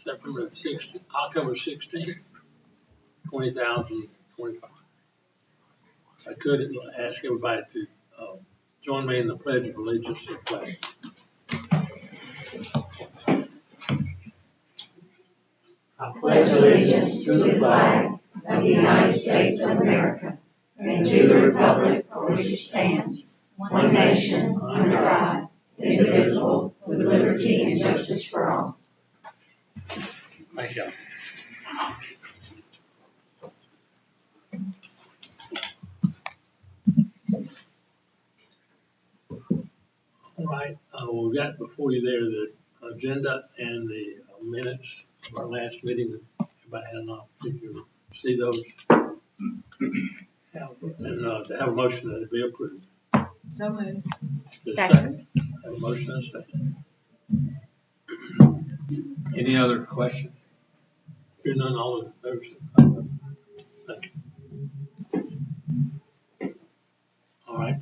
September 16th, October 16th, 2025. If I could ask everybody to join me in the Pledge of Allegiance to the flag. I pledge allegiance to the flag of the United States of America and to the republic for which it stands, one nation, under God, indivisible, with liberty and justice for all. Thank you. All right, we've got before you there the agenda and the minutes of our last meeting. Everybody had an opportunity to see those. And to have a motion that it be approved. So moved. Second. Have a motion and a second. Any other questions? Hearing none, all in favor, thank you. All right.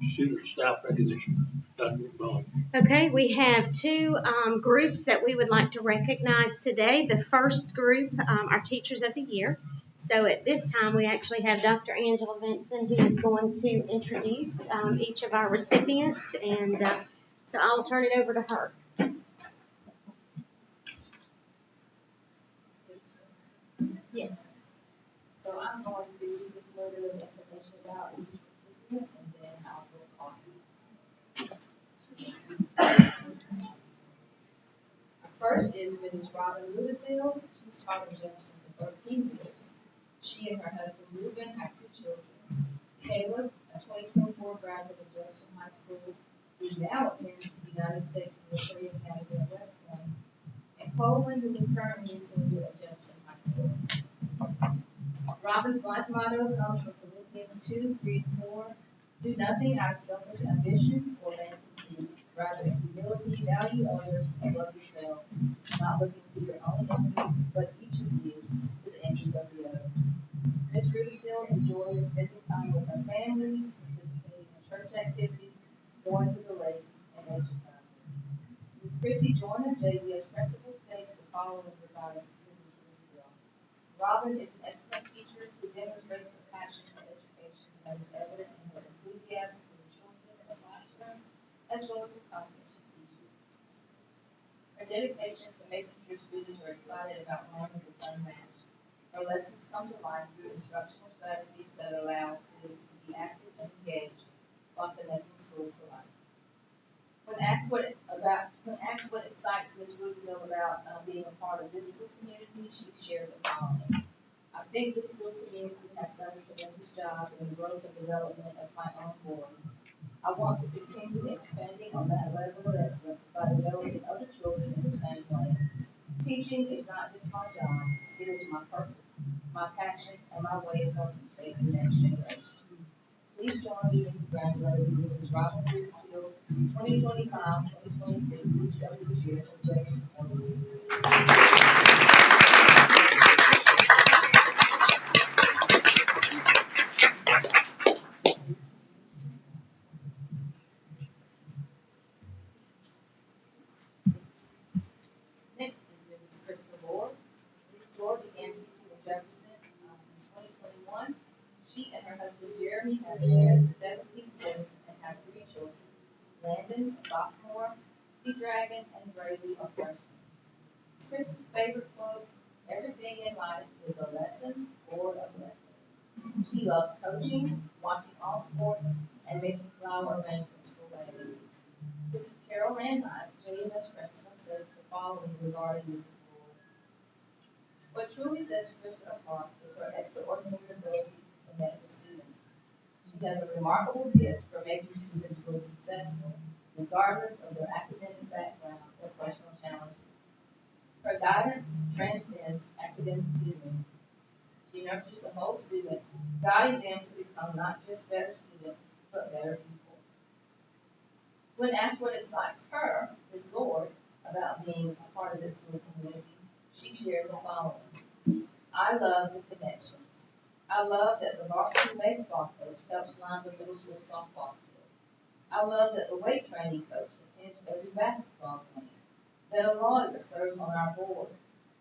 Student staff recognition. Dr. McMillan. Okay, we have two groups that we would like to recognize today. The first group are Teachers of the Year. So at this time, we actually have Dr. Angela Vinson, who is going to introduce each of our recipients, and so I'll turn it over to her. Yes. So I'm going to just load a little information about each recipient, and then I'll go on. First is Mrs. Robin Louisville. She's taught in Jefferson for 13 years. She and her husband Ruben have two children. Caleb, a 2024 graduate of Jefferson High School, who now attends the United States Military Academy at West Point, and Coleman, who is currently a senior at Jefferson High School. Robin's life motto comes from Philippians 2:3-4. Do nothing out of selfish ambition or vain conceit. Rather, in humility, value others and love yourselves, not looking to your own interests, but each of you to the interests of the others. Ms. Rubenstill enjoys spending time with her family, participating in church activities, going to the lake, and exercising. Ms. Chrissy Joyner, JVS principal, states the following regarding Mrs. Rubenstill. Robin is an excellent teacher who demonstrates a passion for education that is evident in her enthusiasm for the children in the classroom, as well as the content she teaches. Her dedication to making sure students are excited about learning is unmatched. Her lessons come to life through instructional strategies that allow students to be active and engaged while connecting school to life. When asked what excites Ms. Woodsill about being a part of this school community, she shared the following. I think this school community has done a tremendous job in the growth and development of my own boys. I want to continue expanding on that level of excellence by developing other children in the same way. Teaching is not just my job, it is my purpose, my passion, and my way of helping shape the next generation. Please join me in congratulating Mrs. Robin Woodsill, 2025-2026 Teacher of the Year for Jefferson. Next is Mrs. Krista Moore. Mrs. Moore began teaching in Jefferson in 2021. She and her husband Jeremy have been married for 17 years and have 3 children. Landon, a sophomore, Sea Dragon, and Brady, a freshman. Krista's favorite quote, everything in life is a lesson or a blessing. She loves coaching, watching all sports, and making flower arrangements for weddings. Mrs. Carol Landine, JMS principal, says the following regarding Mrs. Moore. What truly sets Krista apart is her extraordinary ability to connect with students. She has a remarkable gift for making students feel successful, regardless of their academic background or personal challenges. Her guidance transcends academic tutoring. She nurtures the whole student, guiding them to become not just better students, but better people. When asked what excites her, Ms. Lord, about being a part of this school community, she shared the following. I love the connections. I love that the varsity baseball coach helps line the middle school softball field. I love that the weight training coach attends every basketball game. that a lawyer serves on our board,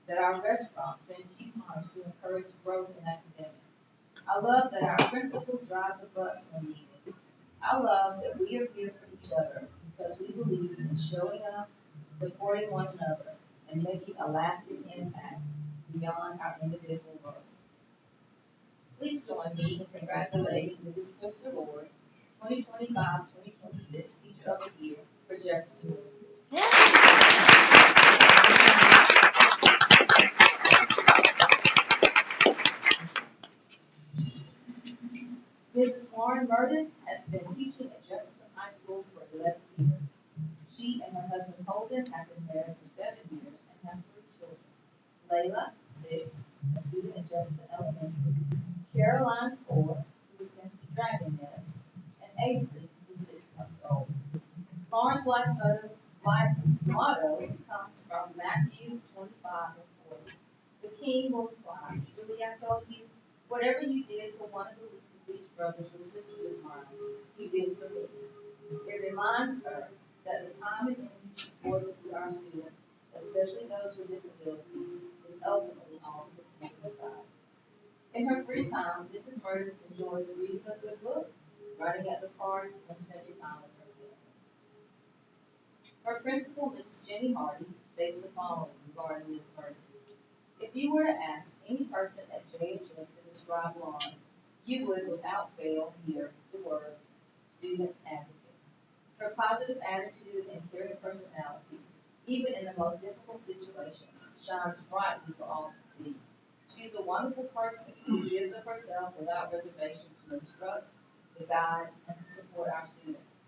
that our restaurants send coupons to encourage growth in academics. I love that our principal drives the bus when needed. I love that we are here for each other because we believe in showing up, supporting one another, and making a lasting impact beyond our individual roles. Please join me in congratulating Mrs. Crystal Lord, 2025-2026 Teacher of the Year for Jefferson Middle School. Mrs. Lauren Murtis has been teaching at Jefferson High School for 11 years. She and her husband Holden have been married for 7 years and have 3 children. Layla, 6, a student at Jefferson Elementary, Caroline, 4, who attends the Dragon Nest, and Avery, who is 6 months old. Lauren's life motto comes from Matthew 25:40. The King will reply, "Truly I tell you, whatever you did for one of the least of these brothers and sisters of mine, you did for me." It reminds her that the time and energy she pours into our students, especially those with disabilities, is ultimately all for the kingdom of God. In her free time, Mrs. Murtis enjoys reading a good book, running at the park, and spending time with her family. Her principal, Mrs. Jenny Hardy, states the following regarding Ms. Murtis. If you were to ask any person at JHS to describe Lauren, you would without fail hear the words student advocate. Her positive attitude and caring personality, even in the most difficult situations, shines brightly for all to see. She is a wonderful person who gives of herself without reservation to instruct, to guide, and to support our students.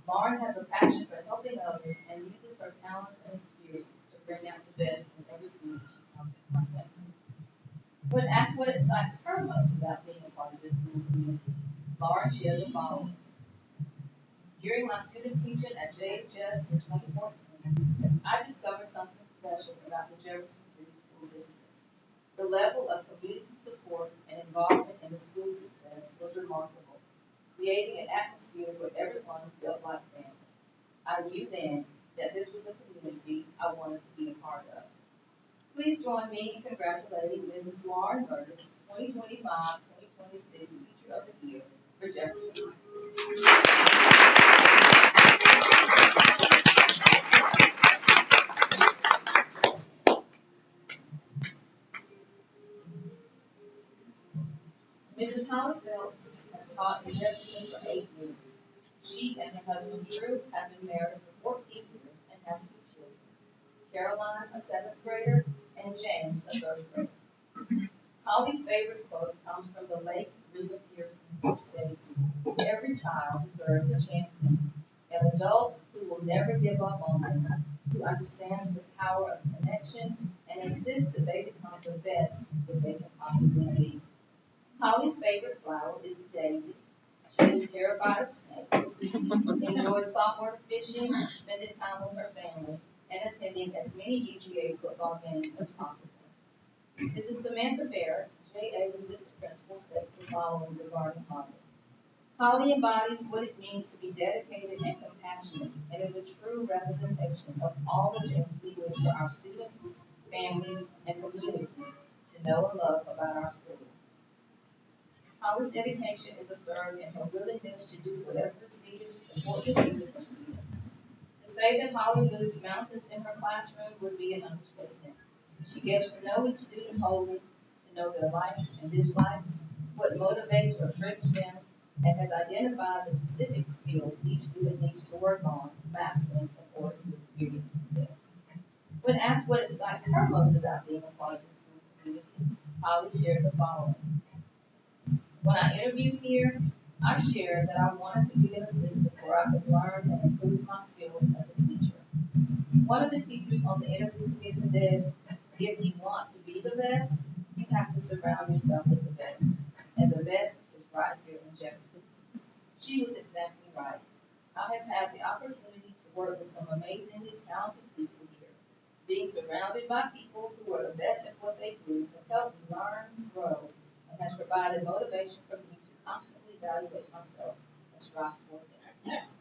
Lauren has a passion for helping others and uses her talents and experience to bring out the best in every student she comes in contact with. When asked what excites her most about being a part of this school community, Lauren shared the following. During my student teaching at JHS in 2014, I discovered something special about the Jefferson City School District. The level of community support and involvement in the school success was remarkable, creating an atmosphere where everyone felt like family. I knew then that this was a community I wanted to be a part of. Please join me in congratulating Mrs. Lauren Murtis, 2025-2026 Teacher of the Year for Jefferson High School. Mrs. Holly Phelps has taught in Jefferson for 8 years. She and her husband Drew have been married for 14 years and have 2 children. Caroline, a 7th grader, and James, a 3rd grader. Holly's favorite quote comes from the late Reba Pearson, who states, "Every child deserves a champion, an adult who will never give up on them, who understands the power of connection and insists that they become the best that they can possibly be." Holly's favorite flower is the daisy. She is terrified of snakes, enjoys saltwater fishing, spending time with her family, and attending as many UGA football games as possible. Mrs. Samantha Barrett, JA's assistant principal, states the following regarding Holly. Holly embodies what it means to be dedicated and compassionate, and is a true representation of all the things we wish for our students, families, and community to know and love about our school. Holly's dedication is observed in her willingness to do whatever is needed to support the needs of her students. To say that Holly moves mountains in her classroom would be an understatement. She gets to know each student wholly, to know their likes and dislikes, what motivates or triggers them, and has identified the specific skills each student needs to work on mastering in order to experience success. When asked what excites her most about being a part of the school community, Holly shared the following. When I interviewed here, I shared that I wanted to be an assistant where I could learn and improve my skills as a teacher. One of the teachers on the interview committee said, "If you want to be the best, you have to surround yourself with the best. And the best is right here in Jefferson." She was exactly right. I have had the opportunity to work with some amazingly talented people here. Being surrounded by people who are the best at what they do has helped me learn, grow, and has provided motivation for me to constantly evaluate myself and strive for things.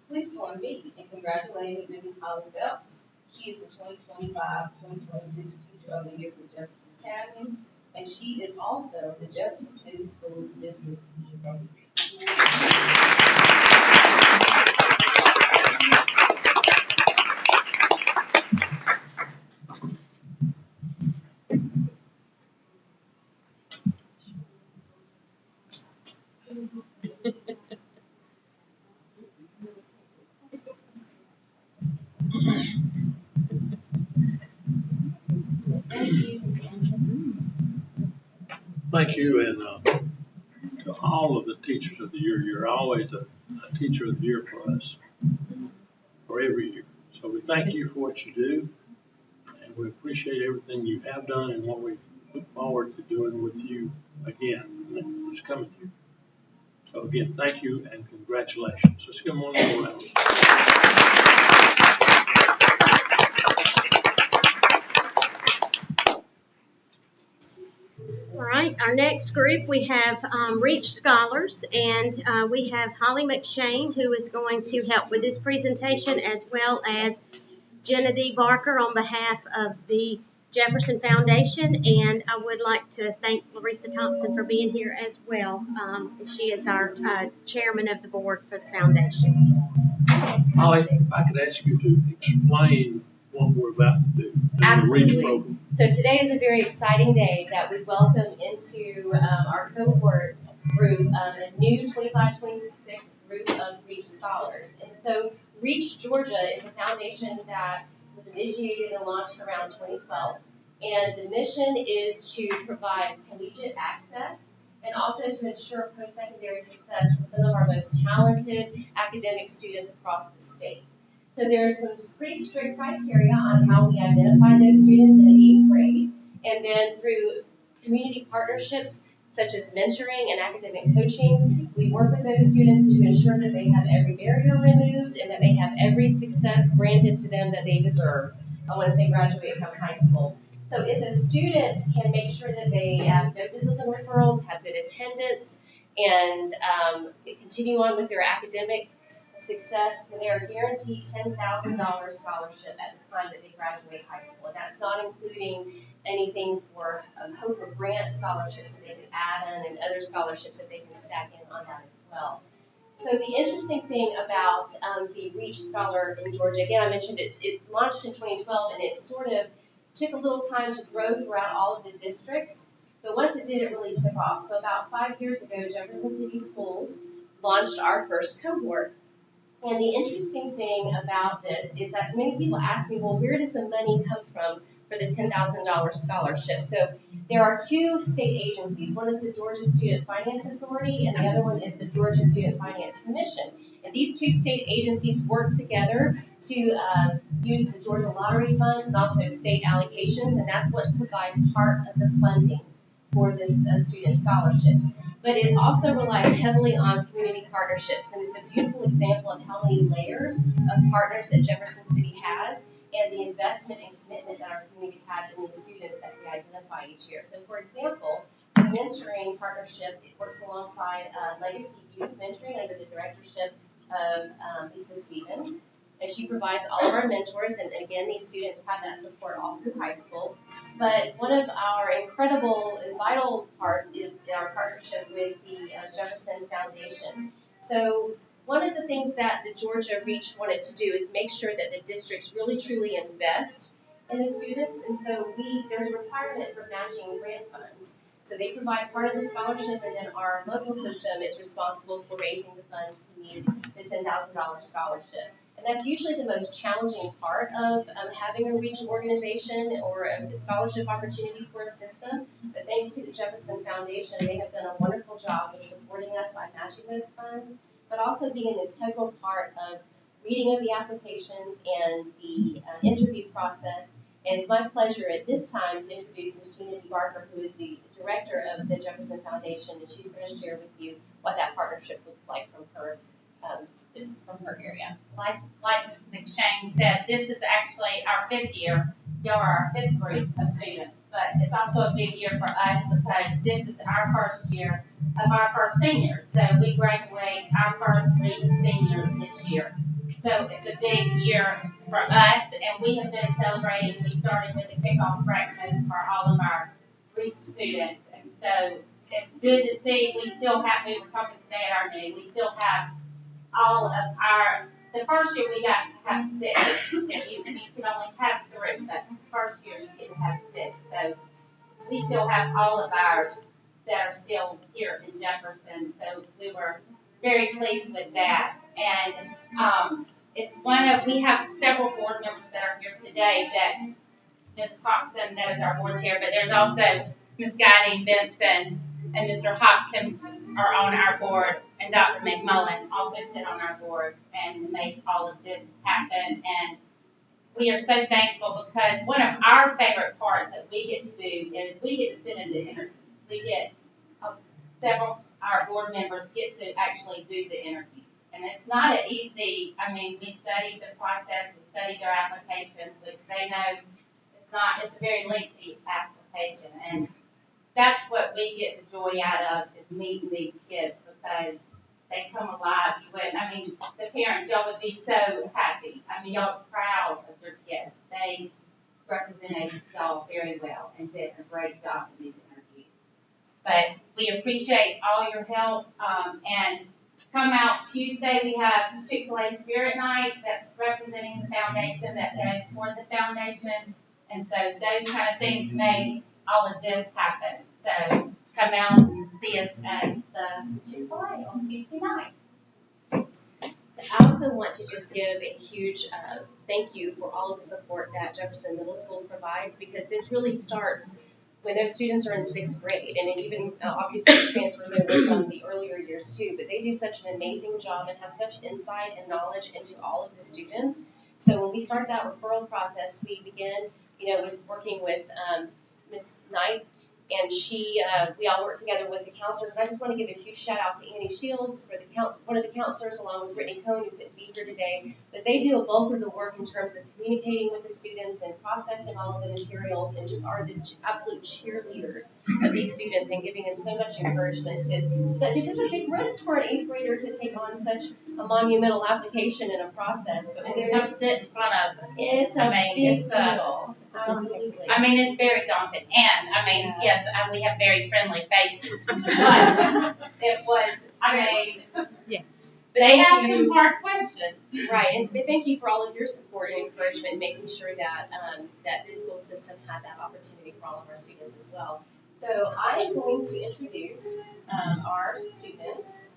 please join me in congratulating Mrs. Holly Phelps. She is the 2025-2026 Teacher of the Year for Jefferson Academy, and she is also the Jefferson City Schools District Teacher of the Year. Thank you, and to all of the Teachers of the Year. You're always a Teacher of the Year for us, for every year. So we thank you for what you do, and we appreciate everything you have done and what we look forward to doing with you again this coming year. So again, thank you and congratulations. Let's give them one more round. All right, our next group, we have Reach Scholars, and we have Holly McShane, who is going to help with this presentation, as well as Jenna D. Barker on behalf of the Jefferson Foundation, and I would like to thank Larissa Thompson for being here as well. She is our chairman of the board for the foundation. Holly, if I could ask you to explain what we're about to do. The Reach program. So today is a very exciting day that we welcome into our cohort group a new 25-26 group of Reach Scholars. And so Reach Georgia is a foundation that was initiated and launched around 2012. And the mission is to provide collegiate access and also to ensure post-secondary success for some of our most talented academic students across the state. So there are some pretty strict criteria on how we identify those students in the 8th grade. And then through community partnerships, such as mentoring and academic coaching, we work with those students to ensure that they have every barrier removed and that they have every success granted to them that they deserve once they graduate from high school. So if a student can make sure that they have no discipline referrals, have good attendance, and continue on with their academic success, then they are guaranteed $10,000 scholarship at the time that they graduate high school. And that's not including anything for Hope or Grant scholarships that they can add in and other scholarships that they can stack in on that as well. So the interesting thing about the Reach Scholar in Georgia, again, I mentioned it launched in 2012 and it sort of took a little time to grow throughout all of the districts. But once it did, it really took off. So about 5 years ago, Jefferson City Schools launched our first cohort. And the interesting thing about this is that many people ask me, well, where does the money come from for the $10,000 scholarship? So there are two state agencies. One is the Georgia Student Finance Authority, and the other one is the Georgia Student Finance Commission. And these two state agencies work together to use the Georgia Lottery funds and also state allocations, and that's what provides part of the funding for this student scholarships. But it also relies heavily on community partnerships, and it's a beautiful example of how many layers of partners that Jefferson City has and the investment and commitment that our community has in the students that we identify each year. So, for example, the mentoring partnership, it works alongside Legacy Youth Mentoring under the directorship of Lisa Stevens. And she provides all of our mentors, and again, these students have that support all through high school. But one of our incredible and vital parts is our partnership with the Jefferson Foundation. So one of the things that the Georgia Reach wanted to do is make sure that the districts really truly invest in the students, and so there's a requirement for matching grant funds. So they provide part of the scholarship, and then our local system is responsible for raising the funds to meet the $10,000 scholarship. And that's usually the most challenging part of having a Reach organization or a scholarship opportunity for a system. But thanks to the Jefferson Foundation, they have done a wonderful job of supporting us by matching those funds, but also being an integral part of reading of the applications and the interview process. And it's my pleasure at this time to introduce Ms. Gina D. Barker, who is the director of the Jefferson Foundation, and she's going to share with you what that partnership looks like from her area. Like Ms. McShane said, this is actually our 5th year. Y'all are our 5th group of students. but it's also a big year for us because this is our first year of our first seniors. So we graduate our first REACH seniors this year. So it's a big year for us, and we have been celebrating. We started with a kickoff breakfast for all of our REACH students, and so it's good to see. We still have. We were talking today at our meeting. We still have all of our. The first year we got to have 6, and you can only have 3, but the first year you get to have 6. So we still have all of ours that are still here in Jefferson. So we were very pleased with that. And it's we have several board members that are here today that Ms. Coxon, that is our board chair, but there's also Ms. Guiding Benson and Mr. Hopkins are on our board, and Dr. McMullen also sit on our board and make all of this happen. And we are so thankful because one of our favorite parts that we get to do is we get to sit in the interviews. We get several our board members get to actually do the interviews. And it's not an easy, we studied the process, we studied their applications, which they know it's a very lengthy application. And that's what we get the joy out of is meeting these kids because they come alive. The parents, y'all would be so happy. Y'all are proud of your kids. They represented y'all very well and did a great job in these interviews. But we appreciate all your help. And come out Tuesday, we have Chick-fil-A Spirit Night that's representing the foundation that goes toward the foundation. And so those kind of things make all of this happen. So come out and see us at the Chick-fil-A on Tuesday night. I also want to just give a huge thank you for all of the support that Jefferson Middle School provides because this really starts when those students are in 6th grade, and it even obviously transfers over from the earlier years too, but they do such an amazing job and have such insight and knowledge into all of the students. So when we start that referral process, we begin, with working with Ms. Knight, and we all work together with the counselors. And I just want to give a huge shout out to Annie Shields, for one of the counselors, along with Brittany Cohn, who couldn't be here today. But they do a bulk of the work in terms of communicating with the students and processing all of the materials, and just are the absolute cheerleaders of these students and giving them so much encouragement because it's a big risk for an 8th grader to take on such a monumental application and a process. But when And come sit in front of them. it's a big deal. Absolutely. It's very daunting. And, yes, we have very friendly faces. But it was, Yeah. they asked some hard questions. Right, and thank you for all of your support and encouragement, making sure that that this school system had that opportunity for all of our students as well. So I am going to introduce our students.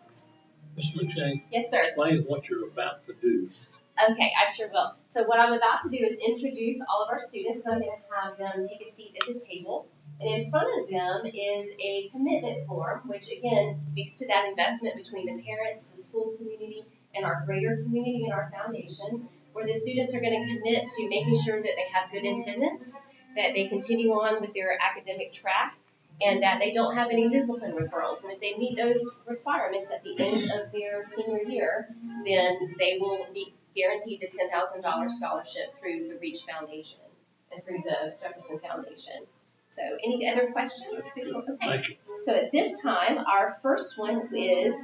Ms. McShane, Yes, sir. explain what you're about to do. Okay, I sure will. So what I'm about to do is introduce all of our students. I'm going to have them take a seat at the table. And in front of them is a commitment form, which again speaks to that investment between the parents, the school community, and our greater community and our foundation, where the students are going to commit to making sure that they have good attendance, that they continue on with their academic track, and that they don't have any discipline referrals. And if they meet those requirements at the end of their senior year, then they will be guaranteed the $10,000 scholarship through the REACH Foundation and through the Jefferson Foundation. So any other questions? Okay. Thank you. So at this time, our first one is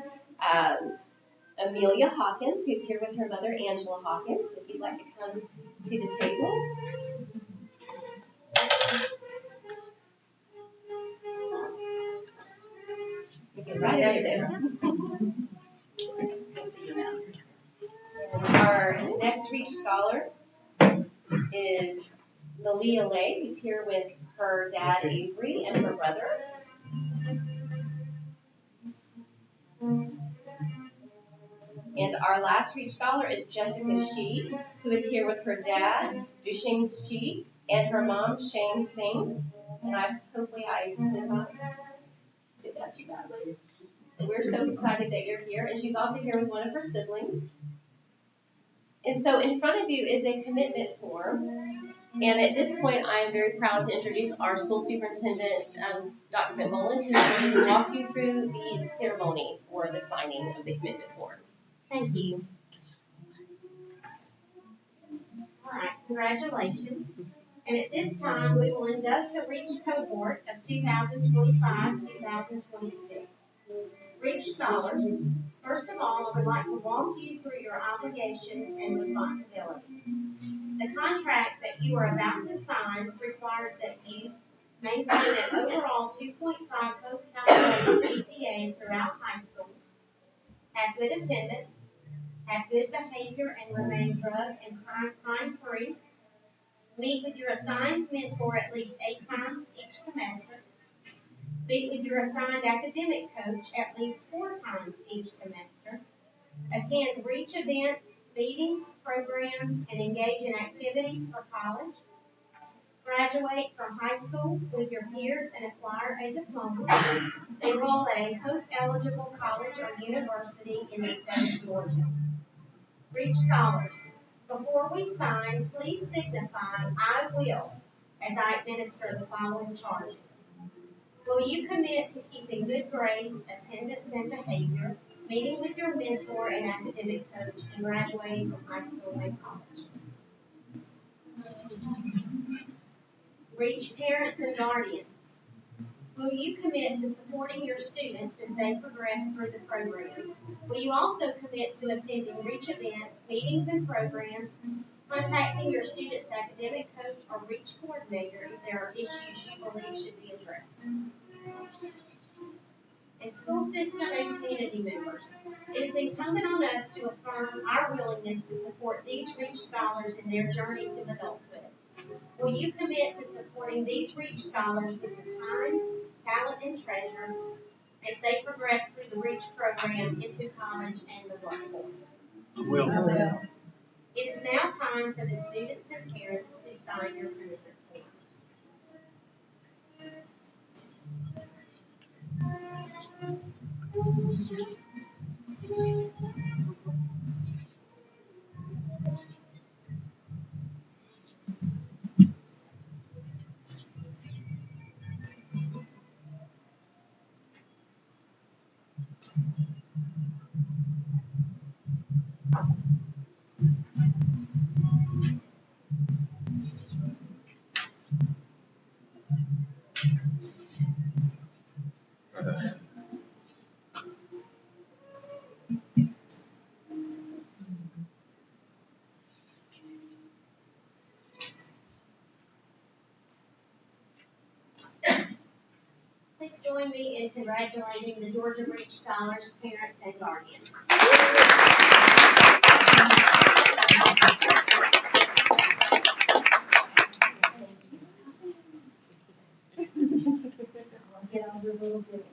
Amelia Hawkins, who's here with her mother, Angela Hawkins. If you'd like to come to the table. You can right over there. And our next REACH scholar is Malia Lay, who's here with her dad, Avery, and her brother. And our last REACH scholar is Jessica Shi, who is here with her dad, Dusheng Shi, and her mom, Shane Singh. And hopefully I did not say that too badly. We're so excited that you're here. And she's also here with one of her siblings. And so in front of you is a commitment form. And at this point, I am very proud to introduce our school superintendent, Dr. McMullen, who's going to walk you through the ceremony for the signing of the commitment form. Thank you. All right, congratulations. And at this time, we will induct the REACH cohort of 2025-2026. REACH scholars, first of all, I would like to walk you through your obligations and responsibilities. The contract that you are about to sign requires that you maintain an overall 2.5 post-calculated GPA throughout high school, have good attendance, have good behavior and remain drug and crime-free, meet with your assigned mentor at least 8 times each semester, meet with your assigned academic coach at least 4 times each semester, attend REACH events, meetings, programs, and engage in activities for college, graduate from high school with your peers and acquire a diploma, enroll at a Hope-eligible college or university in the state of Georgia. REACH scholars, before we sign, please signify "I will" as I administer the following charges. Will you commit to keeping good grades, attendance, and behavior, meeting with your mentor and academic coach, and graduating from high school and college? REACH parents and guardians, will you commit to supporting your students as they progress through the program? Will you also commit to attending REACH events, meetings, and programs, contacting your student's academic coach or REACH coordinator if there are issues you believe should be addressed? And school system and community members, it is incumbent on us to affirm our willingness to support these REACH scholars in their journey to adulthood. Will you commit to supporting these REACH scholars with your time, talent, and treasure as they progress through the REACH program into college and the workforce? I will. It is now time for the students and parents to sign your commitment forms. Please join me in congratulating the Georgia REACH scholars, parents, and guardians. Get on your little bit.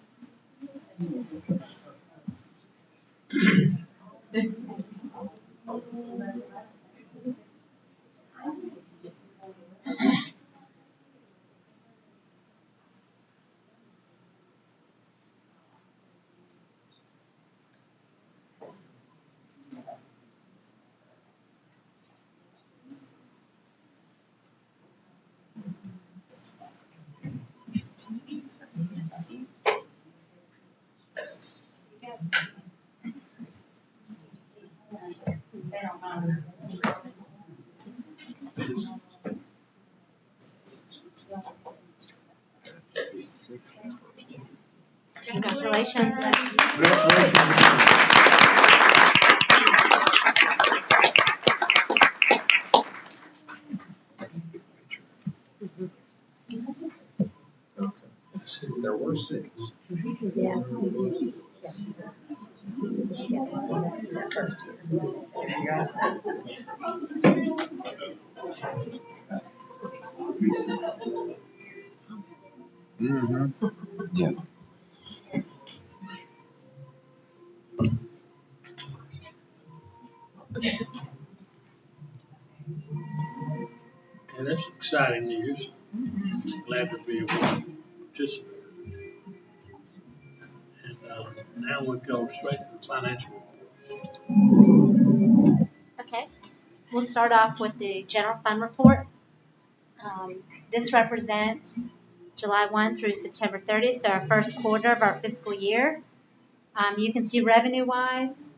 Congratulations. There were 6. Yeah. Mm-hmm. Yeah. And that's exciting news. Glad to be able to participate. And now we'll go straight to the financial report. Okay. We'll start off with the general fund report. This represents July 1 through September 30, so our first quarter of our fiscal year. You can see revenue-wise,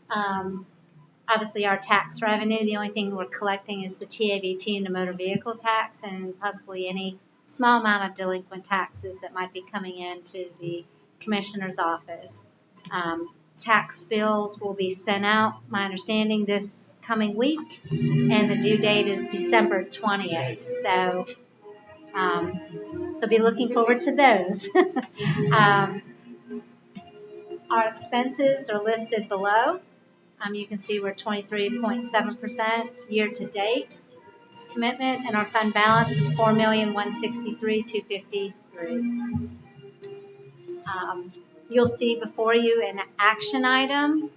obviously our tax revenue. The only thing we're collecting is the TABT and the motor vehicle tax, and possibly any small amount of delinquent taxes that might be coming into the commissioner's office. Tax bills will be sent out, my understanding, this coming week, and the due date is December 20th. So be looking forward to those. Our expenses are listed below. You can see we're 23.7% year to date commitment, and our fund balance is $4,163,253. You'll see before you an action item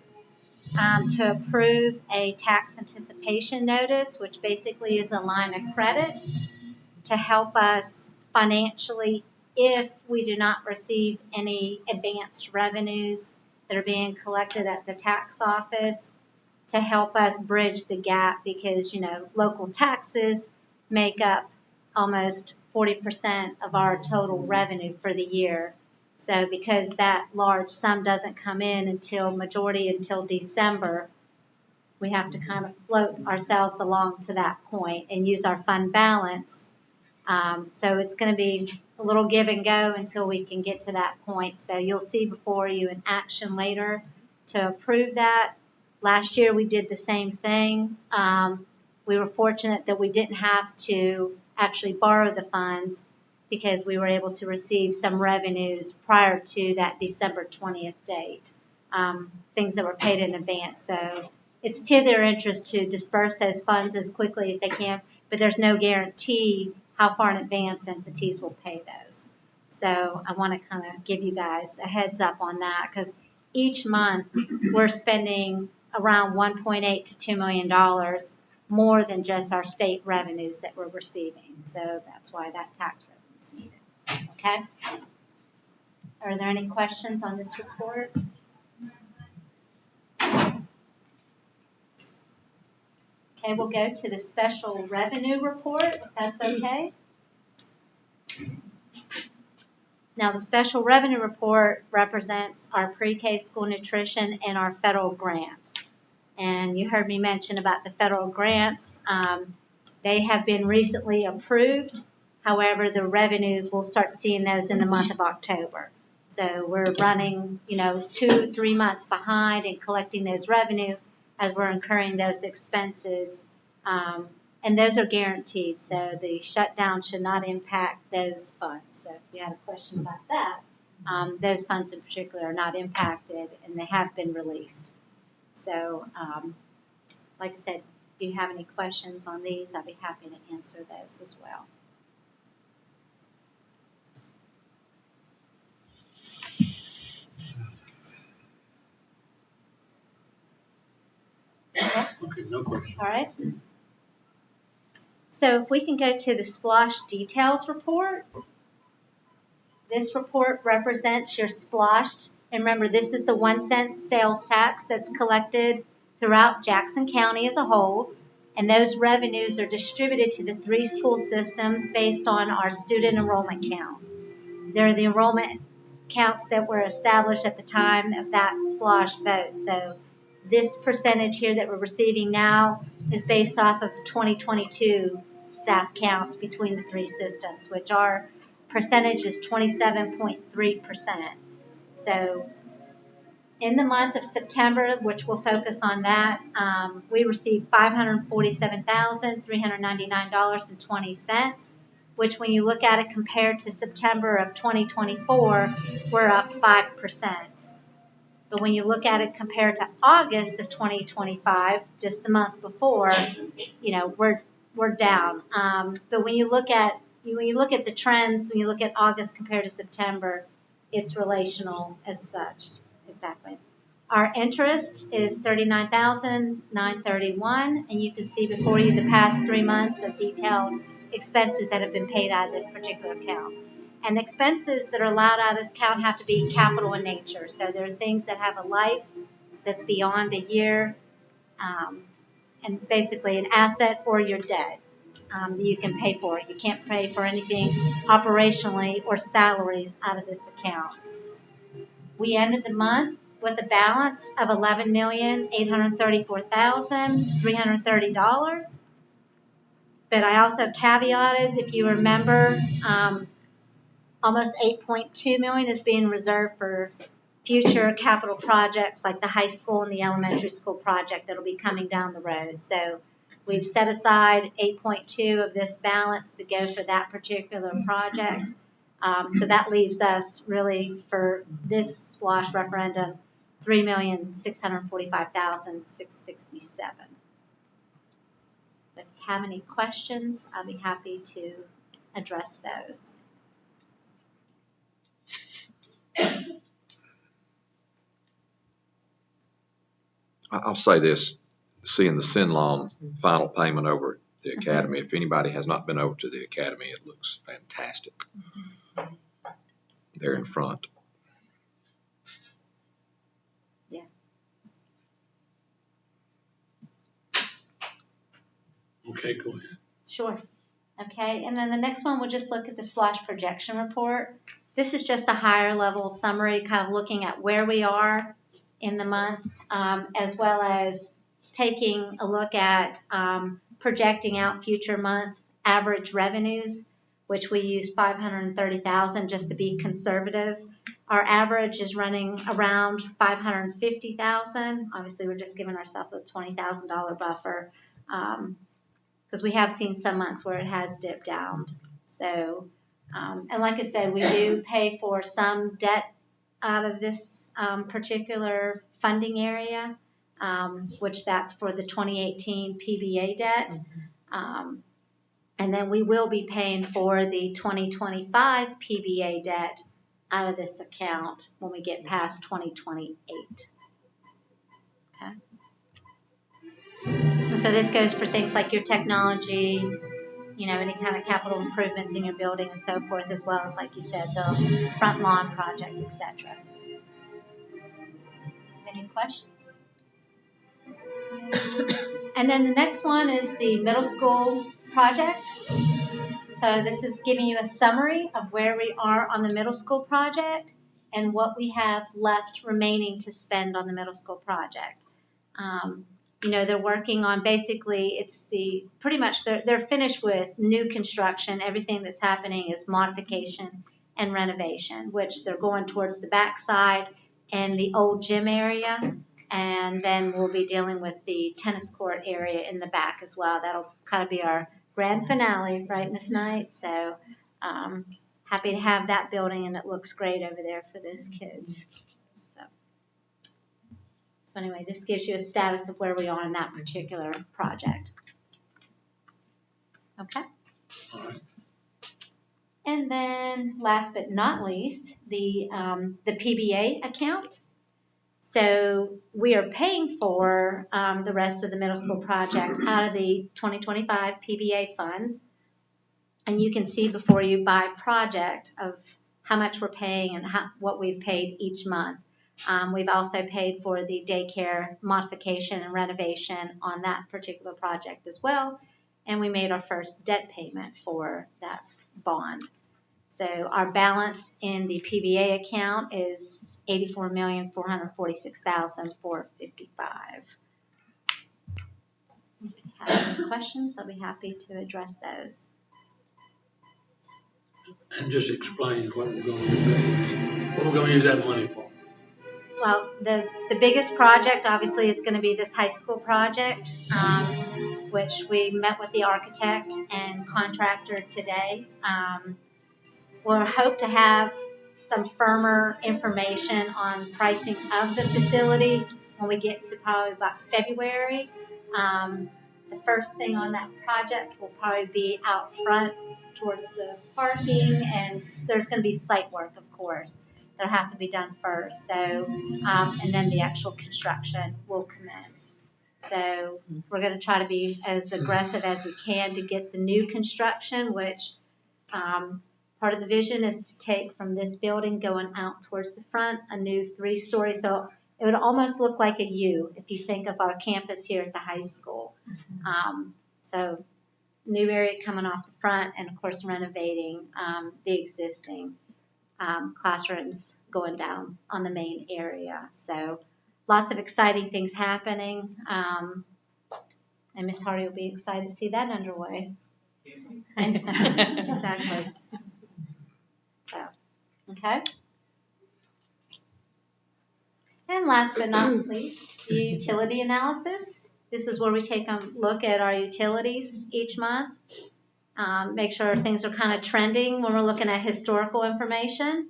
to approve a tax anticipation notice, which basically is a line of credit to help us financially if we do not receive any advanced revenues that are being collected at the tax office, to help us bridge the gap, because, local taxes make up almost 40% of our total revenue for the year. So because that large sum doesn't come in until December, we have to kind of float ourselves along to that point and use our fund balance. So it's going to be a little give and go until we can get to that point. So you'll see before you an action later to approve that. Last year we did the same thing. We were fortunate that we didn't have to actually borrow the funds because we were able to receive some revenues prior to that December 20th date, things that were paid in advance. So it's to their interest to disperse those funds as quickly as they can, but there's no guarantee how far in advance entities will pay those. So I want to kind of give you guys a heads up on that, because each month we're spending around $1.8 to $2 million more than just our state revenues that we're receiving. So that's why that tax revenue is needed. Okay? Are there any questions on this report? Okay, we'll go to the special revenue report, if that's okay. Now, the special revenue report represents our pre-K school nutrition and our federal grants. And you heard me mention about the federal grants. They have been recently approved. However, the revenues, we'll start seeing those in the month of October. So we're running, 2-3 months behind in collecting those revenue as we're incurring those expenses. And those are guaranteed, so the shutdown should not impact those funds. So if you have a question about that, those funds in particular are not impacted, and they have been released. So, like I said, if you have any questions on these, I'll be happy to answer those as well. Okay, no question. All right. So if we can go to the SPLOSH details report. This report represents your SPLOSH. And remember, this is the 1 cent sales tax that's collected throughout Jackson County as a whole. And those revenues are distributed to the 3 school systems based on our student enrollment counts. They're the enrollment counts that were established at the time of that SPLOSH vote. So this percentage here that we're receiving now is based off of 2022 staff counts between the 3 systems, which our percentage is 27.3%. So in the month of September, which we'll focus on that, we received $547,399.20, which when you look at it compared to September of 2024, we're up 5%. But when you look at it compared to August of 2025, just the month before, we're down. But when you look at the trends, when you look at August compared to September, it's relational as such. Exactly. Our interest is $39,931, and you can see before you the past 3 months of detailed expenses that have been paid out of this particular account. And expenses that are allowed out of this account have to be capital in nature. So there are things that have a life that's beyond a year, and basically an asset or your debt that you can pay for. You can't pay for anything operationally or salaries out of this account. We ended the month with a balance of $11,834,330. But I also caveated, if you remember, almost $8.2 million is being reserved for future capital projects like the high school and the elementary school project that'll be coming down the road. So we've set aside 8.2 of this balance to go for that particular project. So that leaves us really for this SPLOST referendum, $3,645,667. So if you have any questions, I'll be happy to address those. I'll say this, seeing the Sinlom final payment over at the academy, if anybody has not been over to the academy, it looks fantastic. There in front. Yeah. Okay, go ahead. Sure. Okay, and then the next one, we'll just look at the SPLOST projection report. This is just a higher level summary, kind of looking at where we are in the month, as well as taking a look at projecting out future month average revenues, which we use 530,000 just to be conservative. Our average is running around 550,000. Obviously, we're just giving ourselves a $20,000 buffer because we have seen some months where it has dipped down. So, and like I said, we do pay for some debt out of this particular funding area, which that's for the 2018 PBA debt. And then we will be paying for the 2025 PBA debt out of this account when we get past 2028. Okay. And so this goes for things like your technology, you know, any kind of capital improvements in your building and so forth, as well as, like you said, the front lawn project, etc. Any questions? And then the next one is the middle school project. So this is giving you a summary of where we are on the middle school project and what we have left remaining to spend on the middle school project. You know, they're working on basically, it's the, pretty much they're finished with new construction. Everything that's happening is modification and renovation, which they're going towards the backside and the old gym area. And then we'll be dealing with the tennis court area in the back as well. That'll kind of be our grand finale, right, Miss Knight? So happy to have that building, and it looks great over there for those kids. So anyway, this gives you a status of where we are in that particular project. Okay. All right. And then last but not least, the PBA account. So we are paying for the rest of the middle school project out of the 2025 PBA funds. And you can see before you by project of how much we're paying and what we've paid each month. We've also paid for the daycare modification and renovation on that particular project as well. And we made our first debt payment for that bond. So our balance in the PBA account is $84,446,455. If you have any questions, I'll be happy to address those. And just explain what we're going to use that, what we're going to use that money for. Well, the biggest project obviously is going to be this high school project, which we met with the architect and contractor today. We'll hope to have some firmer information on pricing of the facility when we get to probably about February. The first thing on that project will probably be out front towards the parking, and there's going to be site work, of course. That'll have to be done first. So, and then the actual construction will commence. So we're going to try to be as aggressive as we can to get the new construction, which part of the vision is to take from this building going out towards the front a new 3-story. So it would almost look like a U if you think of our campus here at the high school. So new area coming off the front, and of course renovating the existing. classrooms going down on the main area. So lots of exciting things happening. And Ms. Hardy will be excited to see that underway. Exactly. So, okay. And last but not least, the utility analysis. This is where we take a look at our utilities each month. Make sure things are kind of trending when we're looking at historical information.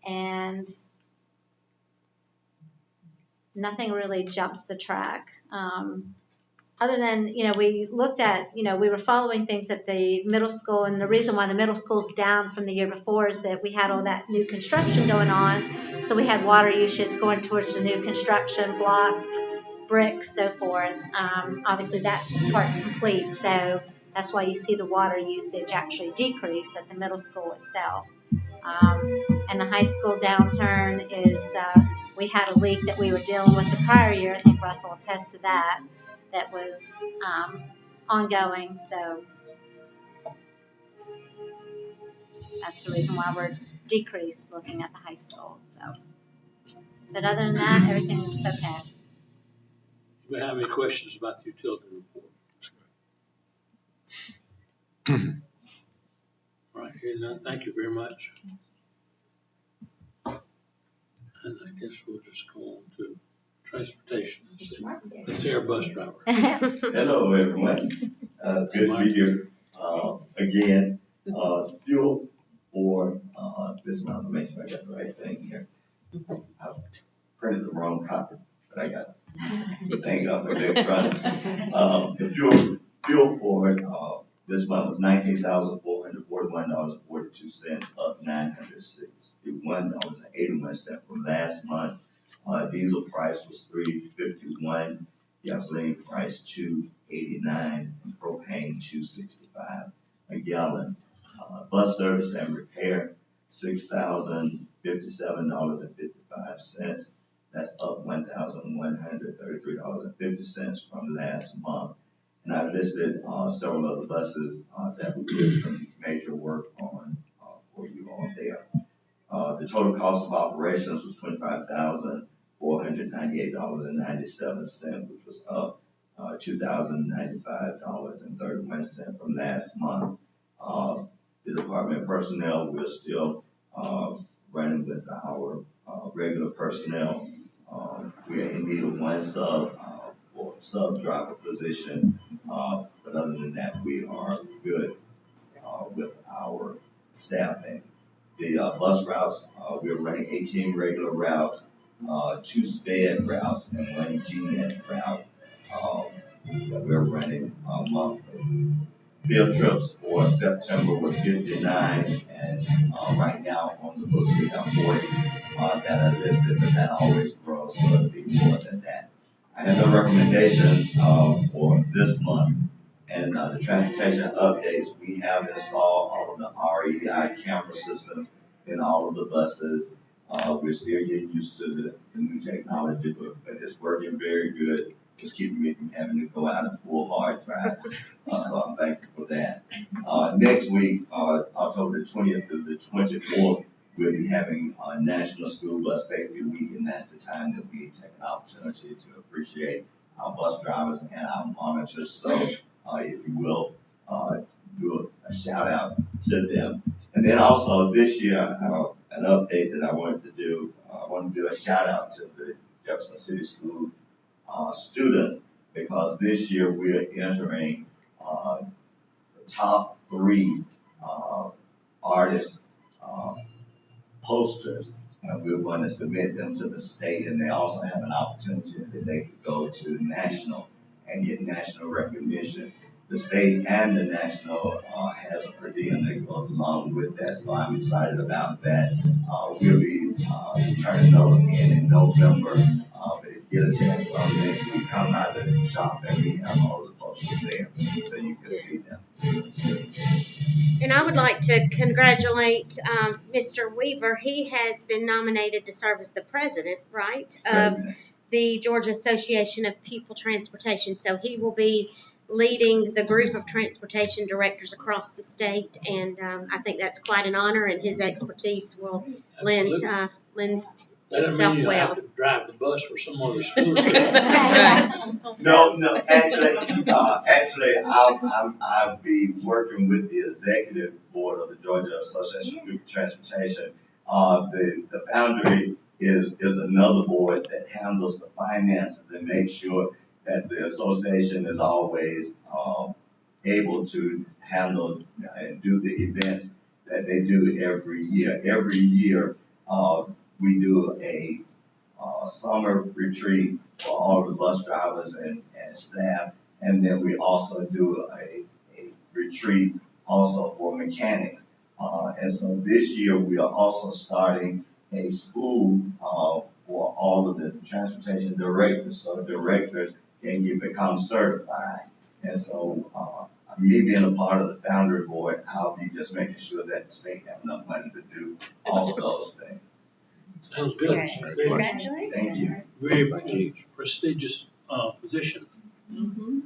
And nothing really jumps the track. Other than, we looked at, we were following things at the middle school, and the reason why the middle school's down from the year before is that we had all that new construction going on. So we had water usage going towards the new construction, block, bricks, so forth. Obviously that part's complete, so that's why you see the water usage actually decrease at the middle school itself. And the high school downturn is, we had a leak that we were dealing with the prior year. I think Russell will attest to that. That was ongoing, so that's the reason why we're decreased looking at the high school. So, but other than that, everything looks okay. Do we have any questions about the utility report? All right, hearing none, thank you very much. And I guess we'll just go on to transportation. Let's see our bus driver. Hello, everyone. It's good to be here again. Fuel for this month. Make sure I got the right thing here. I printed the wrong copy, but I got it. Thank God for electronics. The fuel for this month was $19,441.42, up $961.81 from last month. Diesel price was $3.51. Gasoline price $2.89, and propane $2.65 a gallon. Bus service and repair $6,057.55. That's up $1,133.50 from last month. And I listed several other buses that we did some major work on for you all there. The total cost of operations was $25,498.97, which was up $2,095.31 from last month. The department personnel, we're still running with our regular personnel. We are in need of one sub for sub driver position, but other than that, we are good with our staffing. The bus routes, we're running 18 regular routes, 2 sped routes, and 1 GNet route that we're running monthly. Field trips for September were 59, and right now on the books we have 40 that are listed, but that always grows, so it'll be more than that. I have no recommendations for this month. And the transportation updates, we have installed all of the REI camera systems in all of the buses. We're still getting used to the new technology, but it's working very good. It's keeping me from having to go out and pull hard drive. So I'm thankful for that. Next week, October the 20th through the 24th, we'll be having National School Bus Safety Week, and that's the time that we take an opportunity to appreciate our bus drivers and our monitors. So if you will, do a shout out to them. And then also this year, an update that I wanted to do. I want to do a shout out to the Jefferson City School students, because this year we're entering the top 3 artist posters, and we're going to submit them to the state, and they also have an opportunity that they could go to national and get national recognition. The state and the national has a per diem that goes along with that, so I'm excited about that. We'll be turning those in November, but if you get a chance next week, come by the shop and we have all the posters there so you can see them. And I would like to congratulate Mr. Weaver. He has been nominated to serve as the president, right, of the Georgia Association of People Transportation. So he will be leading the group of transportation directors across the state, and I think that's quite an honor, and his expertise will lend Absolutely. lend That doesn't itself mean you have well. to drive the bus for some other school. No, actually, I'll be working with the executive board of the Georgia Association of Group Transportation. The boundary is another board that handles the finances and makes sure that the association is always, able to handle and do the events that they do every year. Every year, we do a summer retreat for all the bus drivers and staff. And then we also do a retreat also for mechanics. And so this year we are also starting a school for all of the transportation directors, so directors can become certified. And so me being a part of the boundary board, I'll be just making sure that the state have enough money to do all of those things. Sounds good. Okay. Congratulations. Thank you. Very prestigious position. Mm-hmm.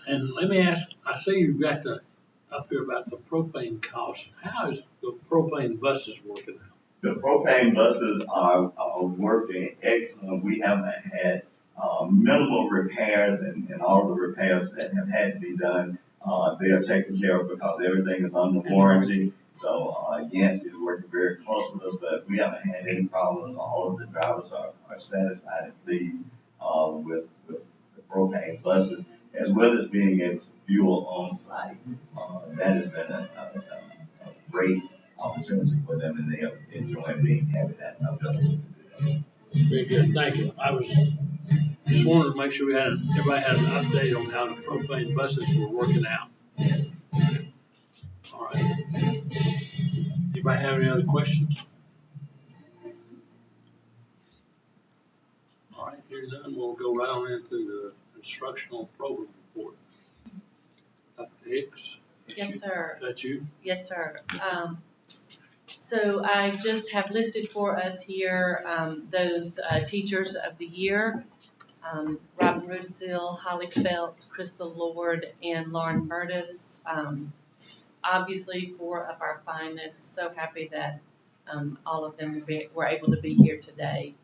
And let me ask, I see you've got up here about the propane cost. How is the propane buses working out? The propane buses are working excellent. We haven't had minimal repairs, and all the repairs that have had to be done, they are taken care of because everything is under warranty. So Yancey is working very close with us, but we haven't had any problems. All of the drivers are satisfied and pleased with the propane buses, as well as being able to fuel on site. That has been a great opportunity for them, and they are enjoying having that ability to do that. Very good, thank you. I was just wanted to make sure everybody had an update on how the propane buses were working out. Yes. All right. Anybody have any other questions? All right, here's none. We'll go right on into the instructional program report. Dr. Hicks? Yes, sir. Is that you? Yes, sir. So I just have listed for us here those teachers of the year, Robin Rudisil, Holly Phelps, Crystal Lord, and Lauren Burtis. Obviously, 4 of our finest. So happy that all of them were able to be here today.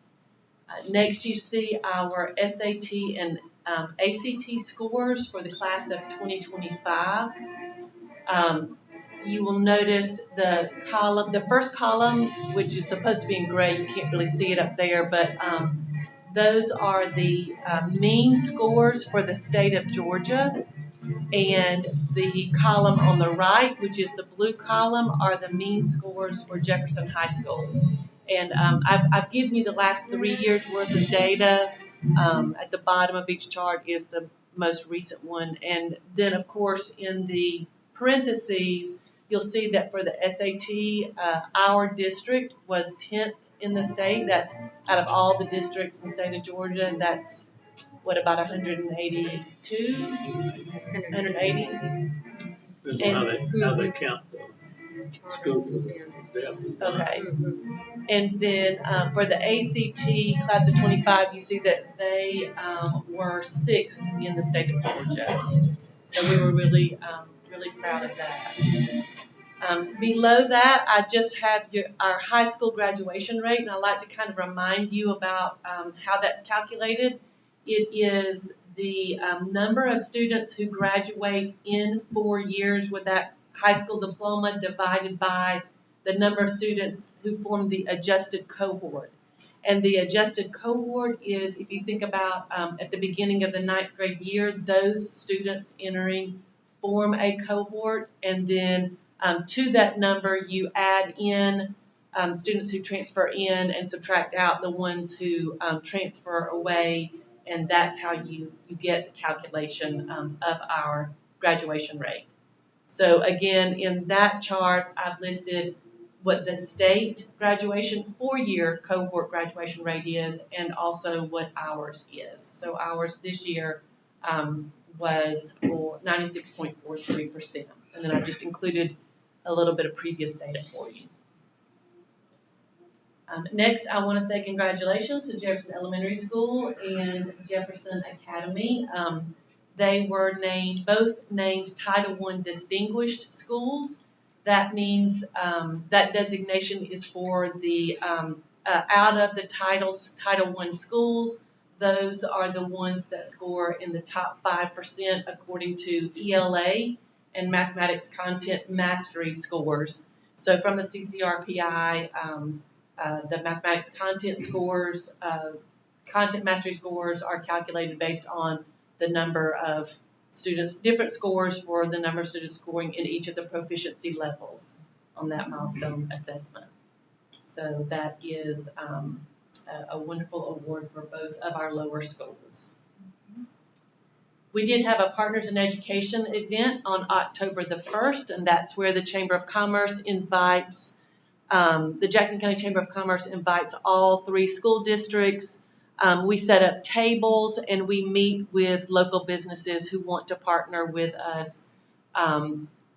Next, you see our SAT and ACT scores for the class of 2025. You will notice the first column, which is supposed to be in gray. You can't really see it up there, but those are the mean scores for the state of Georgia. And the column on the right, which is the blue column, are the mean scores for Jefferson High School. And I've given you the last 3 years worth of data. At the bottom of each chart is the most recent one. And then, of course, in the parentheses, you'll see that for the SAT, our district was 10th in the state. That's out of all the districts in the state of Georgia. And that's, about 182? 180? Depends on how they count the school for the depth. Okay. And then for the ACT class of 25, you see that they were 6th in the state of Georgia. So we were really proud of that. Below that, I just have our high school graduation rate, and I'd like to kind of remind you about how that's calculated. It is the number of students who graduate in 4 years with that high school diploma divided by the number of students who form the adjusted cohort. And the adjusted cohort is, if you think about at the beginning of the 9th grade year, those students entering form a cohort, and then to that number you add in students who transfer in and subtract out the ones who transfer away, and that's how you get the calculation of our graduation rate. So again, in that chart, I've listed what the state graduation 4-year cohort graduation rate is, and also what ours is. So ours this year was for 96.43%. And then I just included a little bit of previous data for you. Next, I want to say congratulations to Jefferson Elementary School and Jefferson Academy. They were both named Title I Distinguished Schools. That means that designation is for the out of the Title I schools. Those are the ones that score in the top 5% according to ELA and mathematics content mastery scores. So from the CCRPI, the mathematics content scores, content mastery scores are calculated based on the number of students, different scores for the number of students scoring in each of the proficiency levels on that milestone assessment. So that is a wonderful award for both of our lower schools. We did have a Partners in Education event on October the 1st, and that's where the Chamber of Commerce invites, the Jackson County Chamber of Commerce invites all 3 school districts. We set up tables and we meet with local businesses who want to partner with us.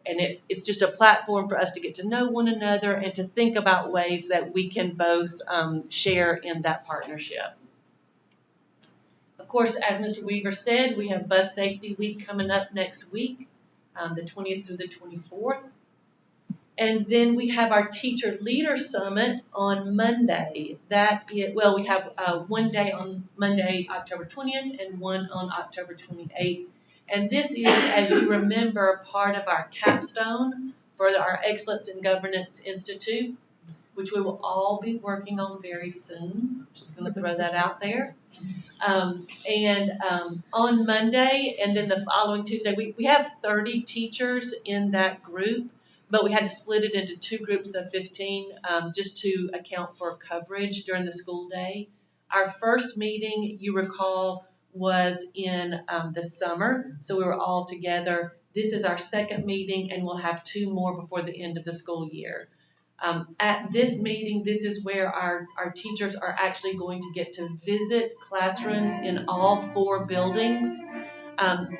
And it's just a platform for us to get to know one another and to think about ways that we can both share in that partnership. Of course, as Mr. Weaver said, we have Bus Safety Week coming up next week, the 20th through the 24th. And then we have our Teacher Leader Summit on Monday. We have one day on Monday, October 20th, and one on October 28th. And this is, as you remember, part of our capstone for our Excellence in Governance Institute, which we will all be working on very soon. Just going to throw that out there. On Monday and then the following Tuesday, we have 30 teachers in that group, but we had to split it into 2 groups of 15 just to account for coverage during the school day. Our first meeting, you recall, was in the summer, so we were all together. This is our second meeting, and we'll have 2 more before the end of the school year. At this meeting, this is where our teachers are actually going to get to visit classrooms in all 4 buildings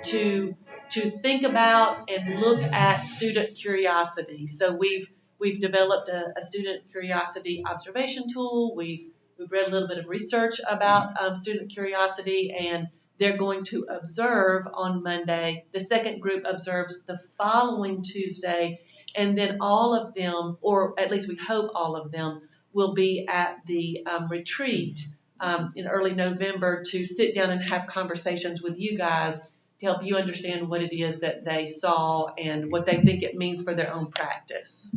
to think about and look at student curiosity. So we've developed a student curiosity observation tool. We've read a little bit of research about student curiosity, and they're going to observe on Monday. The second group observes the following Tuesday, and then all of them, or at least we hope all of them, will be at the retreat in early November to sit down and have conversations with you guys to help you understand what it is that they saw and what they think it means for their own practice.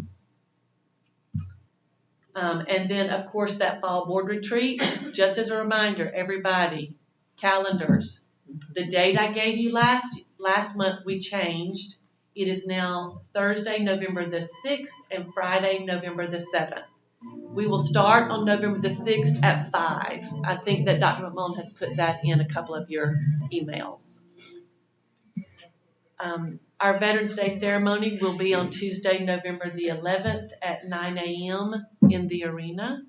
And then, of course, that fall board retreat, just as a reminder, everybody, calendars. The date I gave you last month, we changed. It is now Thursday, November the 6th, and Friday, November the 7th. We will start on November the 6th at 5. I think that Dr. McMullen has put that in a couple of your emails. Our Veterans Day ceremony will be on Tuesday, November the 11th at 9 a.m. in the arena.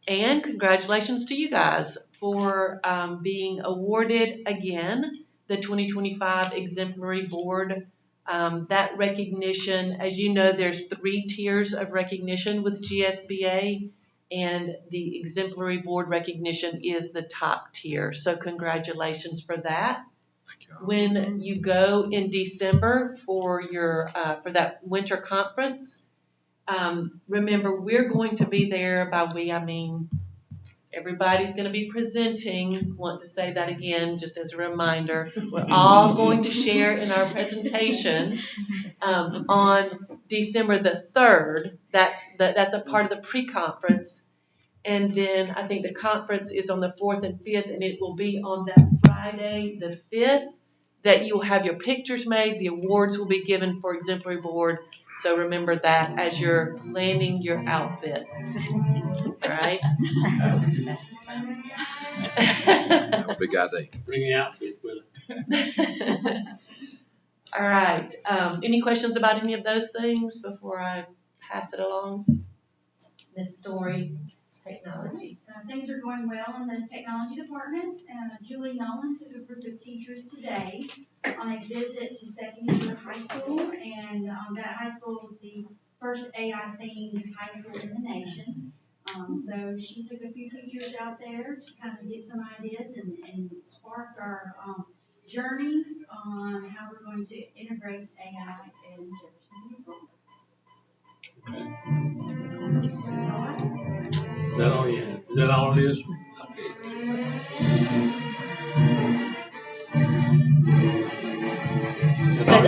And congratulations to you guys for being awarded again the 2025 Exemplary Board. That recognition, as you know, there's 3 tiers of recognition with GSBA, and the Exemplary Board recognition is the top tier. So congratulations for that. When you go in December for your for that winter conference, remember we're going to be there. By we, I mean everybody's going to be presenting. Want to say that again, just as a reminder. We're all going to share in our presentation on December the 3rd. That's a part of the pre-conference. And then I think the conference is on the 4th and 5th, and it will be on that Friday, the 5th, that you will have your pictures made. The awards will be given for Exemplary Board. So remember that as you're planning your outfit. All right? No big idea. Bring the outfit with it. All right. Any questions about any of those things before I pass it along? Ms. Story, technology. Things are going well in the technology department. Julie Nolan took a group of teachers today on a visit to second year high school, and that high school was the first AI-themed high school in the nation. So she took a few teachers out there to kind of get some ideas and spark our journey on how we're going to integrate AI in Jefferson schools. Is that all you have? Is that all it is? Okay.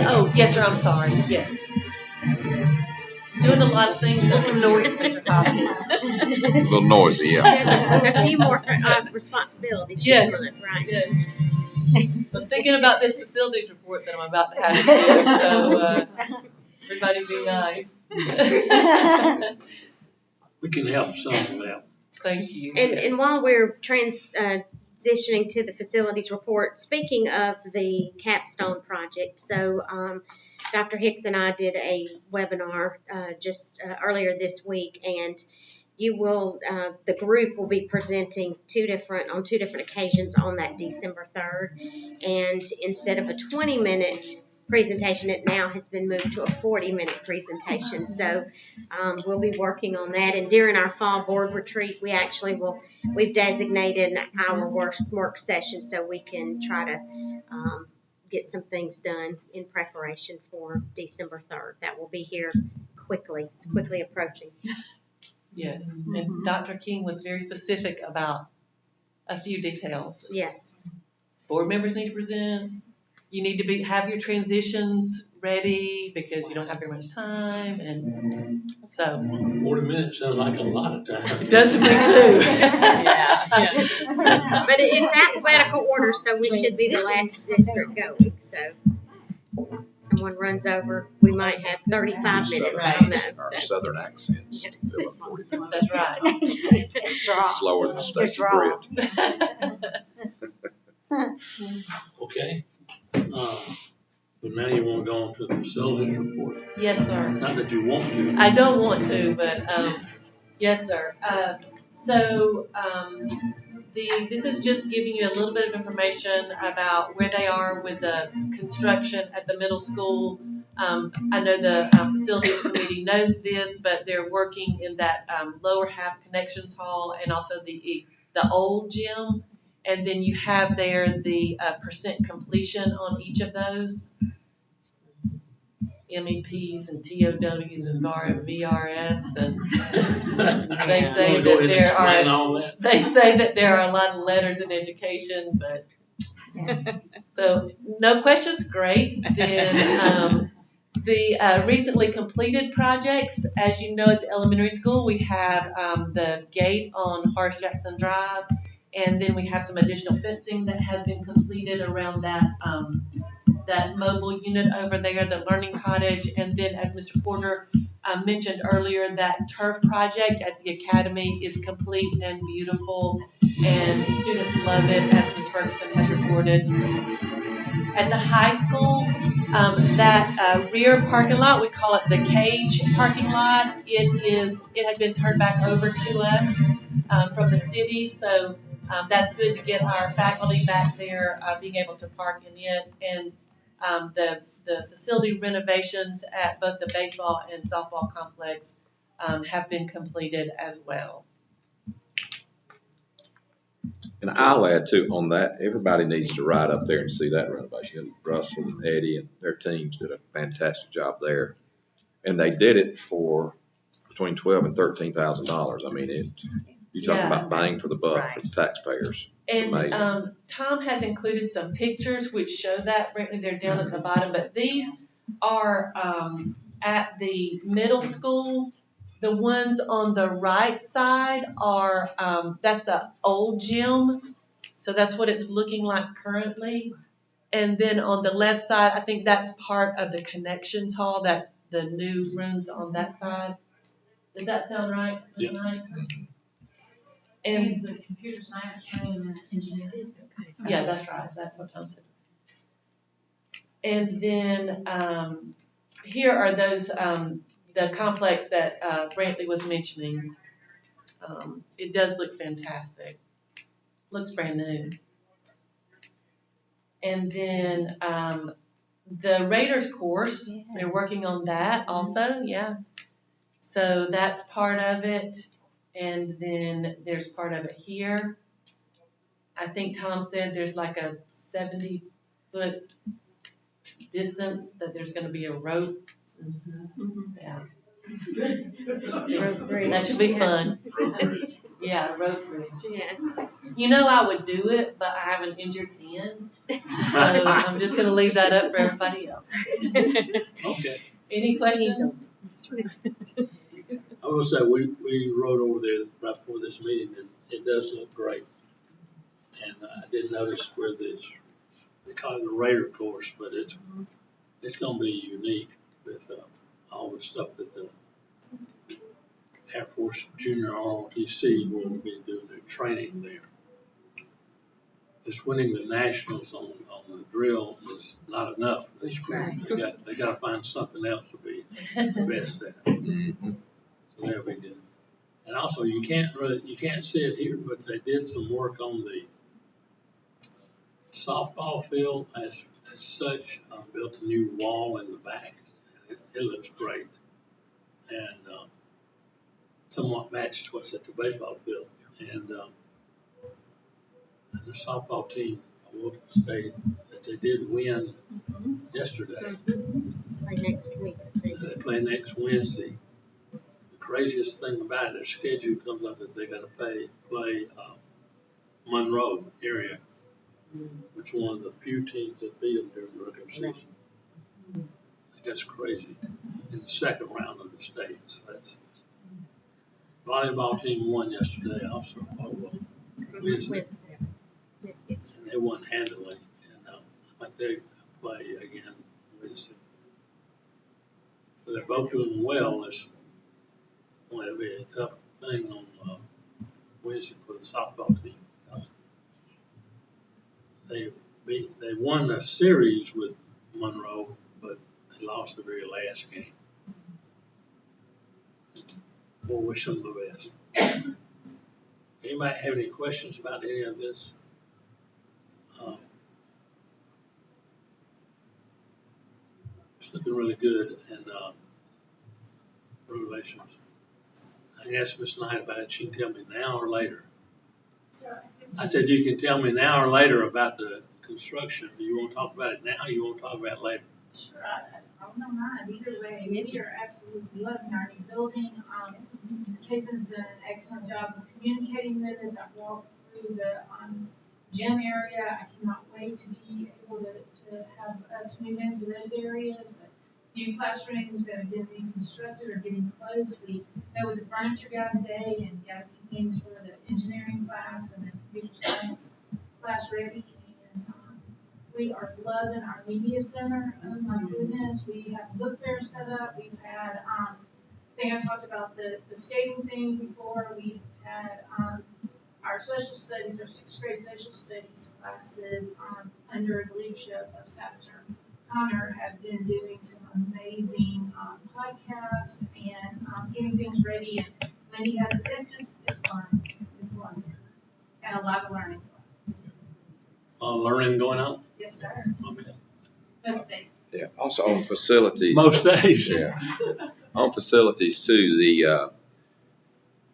Oh, yes, sir, I'm sorry, yes. Doing a lot of things under noise, Mr. Hopkins. A little noisy, yeah. There's a few more responsibilities Yes. this month, right? Yes. I'm thinking about this facilities report that I'm about to have to do, so, everybody be nice. We can help some of that. Thank you. And while we're transitioning to the facilities report, speaking of the capstone project, so Dr. Hicks and I did a webinar just earlier this week, and you will, the group will be presenting on two different occasions on that December 3rd, and instead of a 20-minute presentation, it now has been moved to a 40-minute presentation. So we'll be working on that. And during our fall board retreat, we've designated our work session so we can try to get some things done in preparation for December 3rd. That will be here quickly. It's quickly approaching. Yes, and Dr. King was very specific about a few details. Yes. Board members need to present. You need to have your transitions ready because you don't have very much time, and so 40 minutes sounds like a lot of time. it does to me too. Yeah. But it's alphabetical order, so we should be the last district going. So someone runs over, we might have 35 minutes. I don't know. Our southern accents. That's right. Slower than a station bread. Okay. So now you want to go on to the facilities report. Yes, sir. Not that you want to. I don't want to, but yes, sir. This is just giving you a little bit of information about where they are with the construction at the middle school. I know the facilities committee knows this, but they're working in that lower half connections hall and also the old gym. And then you have there the percent completion on each of those. MEPs and TOWs and VRFs, and they say that there are a lot of letters in education, but so no questions, great. Then the recently completed projects, as you know, at the elementary school, we have the gate on Horace Jackson Drive, and then we have some additional fencing that has been completed around that that mobile unit over there, the learning cottage, and then as Mr. Porter mentioned earlier, that turf project at the academy is complete and beautiful, and the students love it, as Ms. Ferguson has reported. At the high school, that rear parking lot, we call it the cage parking lot. It has been turned back over to us from the city, so that's good to get our faculty back there being able to park in it. And the facility renovations at both the baseball and softball complex have been completed as well. And I'll add too on that, everybody needs to ride up there and see that renovation. Russell and Eddie and their teams did a fantastic job there. And they did it for between $12,000 and $13,000. I mean, you talk about bang for the buck for the taxpayers. And Tom has included some pictures which show that. They're down at the bottom, but these are at the middle school. The ones on the right side are, that's the old gym. So that's what it's looking like currently. And then on the left side, I think that's part of the connections hall, that the new rooms on that side. Does that sound right? Yeah. And the computer science and engineering. yeah, that's right. That's what Tom said. And then here are those, the complex that Brantley was mentioning. It does look fantastic. Looks brand new. And then the Raiders course, they're working on that also, yeah. So that's part of it. And then there's part of it here. I think Tom said there's like a 70 foot distance, that there's gonna be a rope. Yeah. That should be fun. Yeah, a rope bridge. Yeah. You know I would do it, but I have an injured hand, so I'm just gonna leave that up for everybody else. Okay. Any questions? I will say, we rode over there right before this meeting, and it does look great. And I did notice where they call it the Raider course, but it's gonna be unique with, all the stuff that the Air Force Junior ROTC will be doing their training there. Just winning the nationals on the drill is not enough. They gotta find something else to be the best at. Mhm. So that'll be good. And also, you can't see it here, but they did some work on the softball field as such. Built a new wall in the back. It looks great. And, somewhat matches what's at the baseball field. And the softball team, I will state that they did win yesterday. Play next week, I think. They play next Wednesday. The craziest thing about it, their schedule comes up that they got to play Monroe area, which one of the few teams that beat them during the regular season. That's crazy. In the second round of the state, so that's. Volleyball team won yesterday also. Wednesday. And they won handily. And I think they play again Wednesday. So they're both doing well. It's going to be a tough thing on Wednesday for the softball team. They won the series with Monroe, but they lost the very last game. We'll wish them the best. Anybody have any questions about any of this? It's looking really good, and relations. I can ask Miss Knight about it. She can tell me now or later. I said you can tell me now or later about the construction. Do you want to talk about it now or you want to talk about it later? Sure, I don't mind either way. We are absolutely loving our new building. Kayson's done an excellent job of communicating with us. I've walked through the gym area. I cannot wait to be able to have us move into those areas. The new classrooms that have been reconstructed are getting closed. We met with the furniture guy today and got a few things for the engineering class and the computer science class ready. And we are loving our media center. Oh my goodness, we have book fair set up. We've had, I think I talked about the skating thing before. We've had our social studies, our sixth grade social studies classes under the leadership of Sasser Connor have been doing some amazing podcasts and getting things ready. And Wendy has, it's fun. It's fun. And a lot of learning. Learning going on? Yes, sir. Okay. Most days. Yeah, also on facilities. Most days. Yeah. On facilities too, the,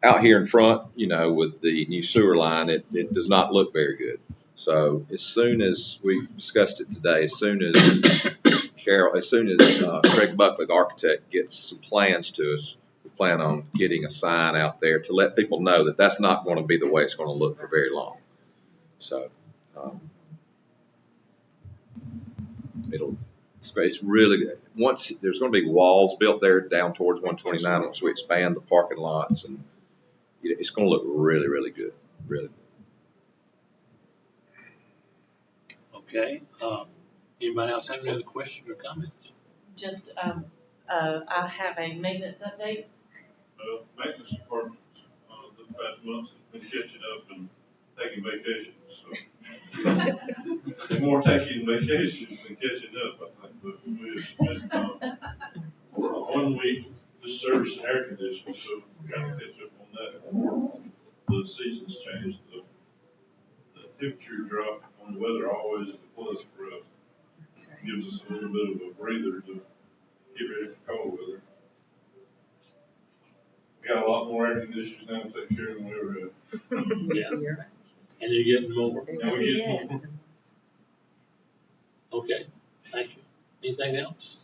out here in front, you know, with the new sewer line, it does not look very good. So as soon as we discussed it today, as soon as Craig Buckley, the architect, gets some plans to us, we plan on getting a sign out there to let people know that that's not going to be the way it's going to look for very long. So, it's really good. Once there's going to be walls built there down towards 129 once we expand the parking lots, and it's going to look really, really good. Really good. Okay. Anybody else have any other questions or comments? Just, I have a maintenance update. Maintenance department, the past months has been catching up and taking vacations, so. More taking vacations than catching up, I think, but we have spent, 1 week just servicing air conditioning, so we gotta catch up on that. The seasons changed, the temperature drop on the weather always is a plus for us. Gives us a little bit of a breather to get ready for cold weather. We got a lot more air conditioners now to take care of than we ever had. Yeah. And you're getting more. Now we get more. Anything else?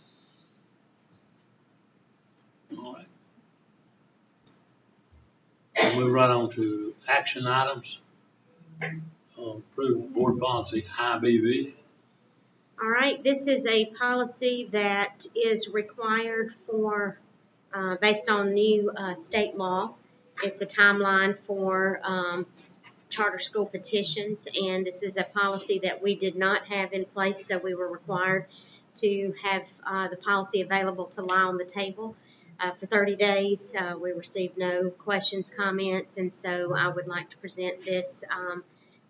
All right. We'll move right on to action items. Approve board policy IBV. All right, this is a policy that is required for, based on new state law. It's a timeline for charter school petitions, and this is a policy that we did not have in place, so we were required to have the policy available to lie on the table for 30 days. We received no questions, comments, and so I would like to present this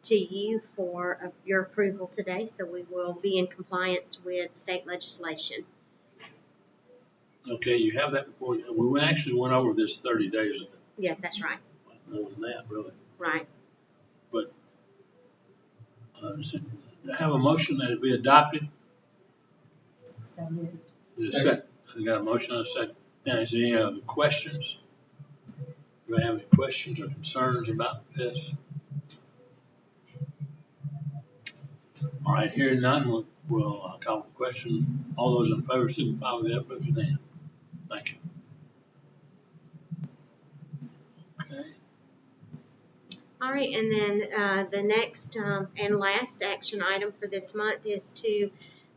to you for your approval today, so we will be in compliance with state legislation. Okay, you have that before. We actually went over this 30 days ago. Yes, that's right. More than that, really. Right. But to have a motion that it be adopted. So moved. There's a second. I got a motion and a second. Now, is there any other questions? Do I have any questions or concerns about this? All right, hearing none, we'll call the question. All those in favor signify with the uplifted hand. Thank you. Okay. All right, and then the next and last action item for this month is to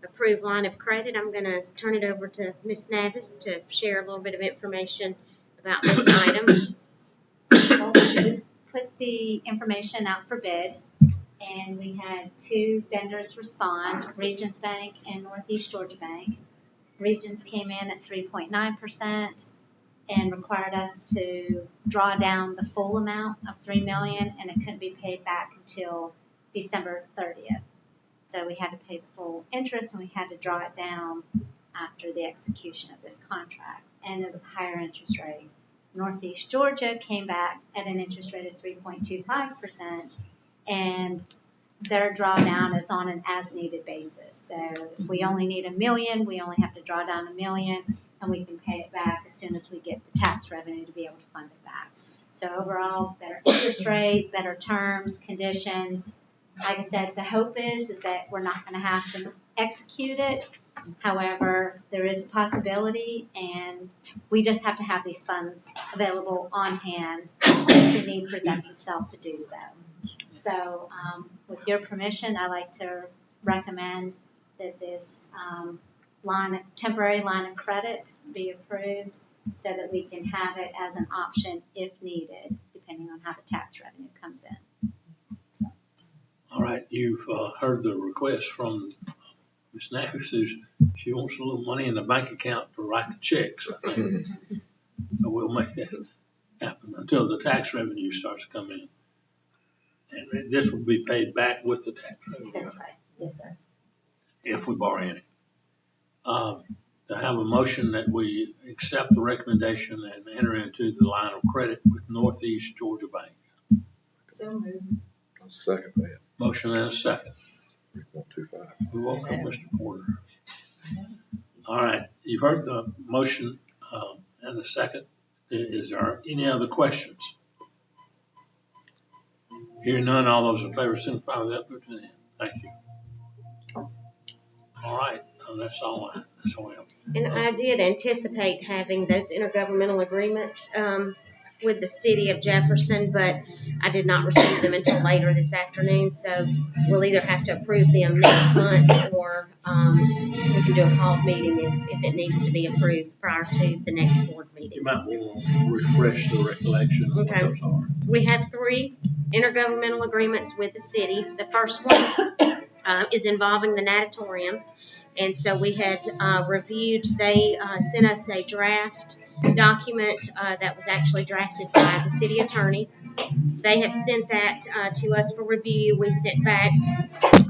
approve line of credit. I'm going to turn it over to Ms. Navis to share a little bit of information about this item. Well, we put the information out for bid, and we had 2 vendors respond, Regions Bank and Northeast Georgia Bank. Regions came in at 3.9% and required us to draw down the full amount of $3 million, and it couldn't be paid back until December 30th. So we had to pay the full interest, and we had to draw it down after the execution of this contract, and it was a higher interest rate. Northeast Georgia came back at an interest rate of 3.25%, and their drawdown is on an as-needed basis. So if we only need $1 million, we only have to draw down $1 million, and we can pay it back as soon as we get the tax revenue to be able to fund it back. So overall, better interest rate, better terms, conditions. Like I said, the hope is that we're not going to have to execute it. However, there is a possibility, and we just have to have these funds available on hand if the need presents itself to do so. So with your permission, I'd like to recommend that this temporary line of credit be approved so that we can have it as an option if needed, depending on how the tax revenue comes in. So. All right, you've heard the request from Ms. Navis. She wants a little money in the bank account to write the checks, I think. So we'll make that happen until the tax revenue starts to come in. And this will be paid back with the tax revenue. That's right. Yes, sir. If we borrow any. To have a motion that we accept the recommendation and enter into the line of credit with Northeast Georgia Bank. So moved. I'll second that. Motion and a second. 3.25. We welcome Mr. Porter. All right, you've heard the motion and the second. Is there any other questions? Hearing none, all those in favor signify with that. Thank you. All right, that's all I have. And I did anticipate having those intergovernmental agreements with the city of Jefferson, but I did not receive them until later this afternoon. So we'll either have to approve them next month, or we can do a call meeting if it needs to be approved prior to the next board meeting. You might want to refresh the recollection of what those are. We have 3 intergovernmental agreements with the city. The first one is involving the natatorium. And so we had reviewed, they sent us a draft document that was actually drafted by the city attorney. They have sent that to us for review. We sent back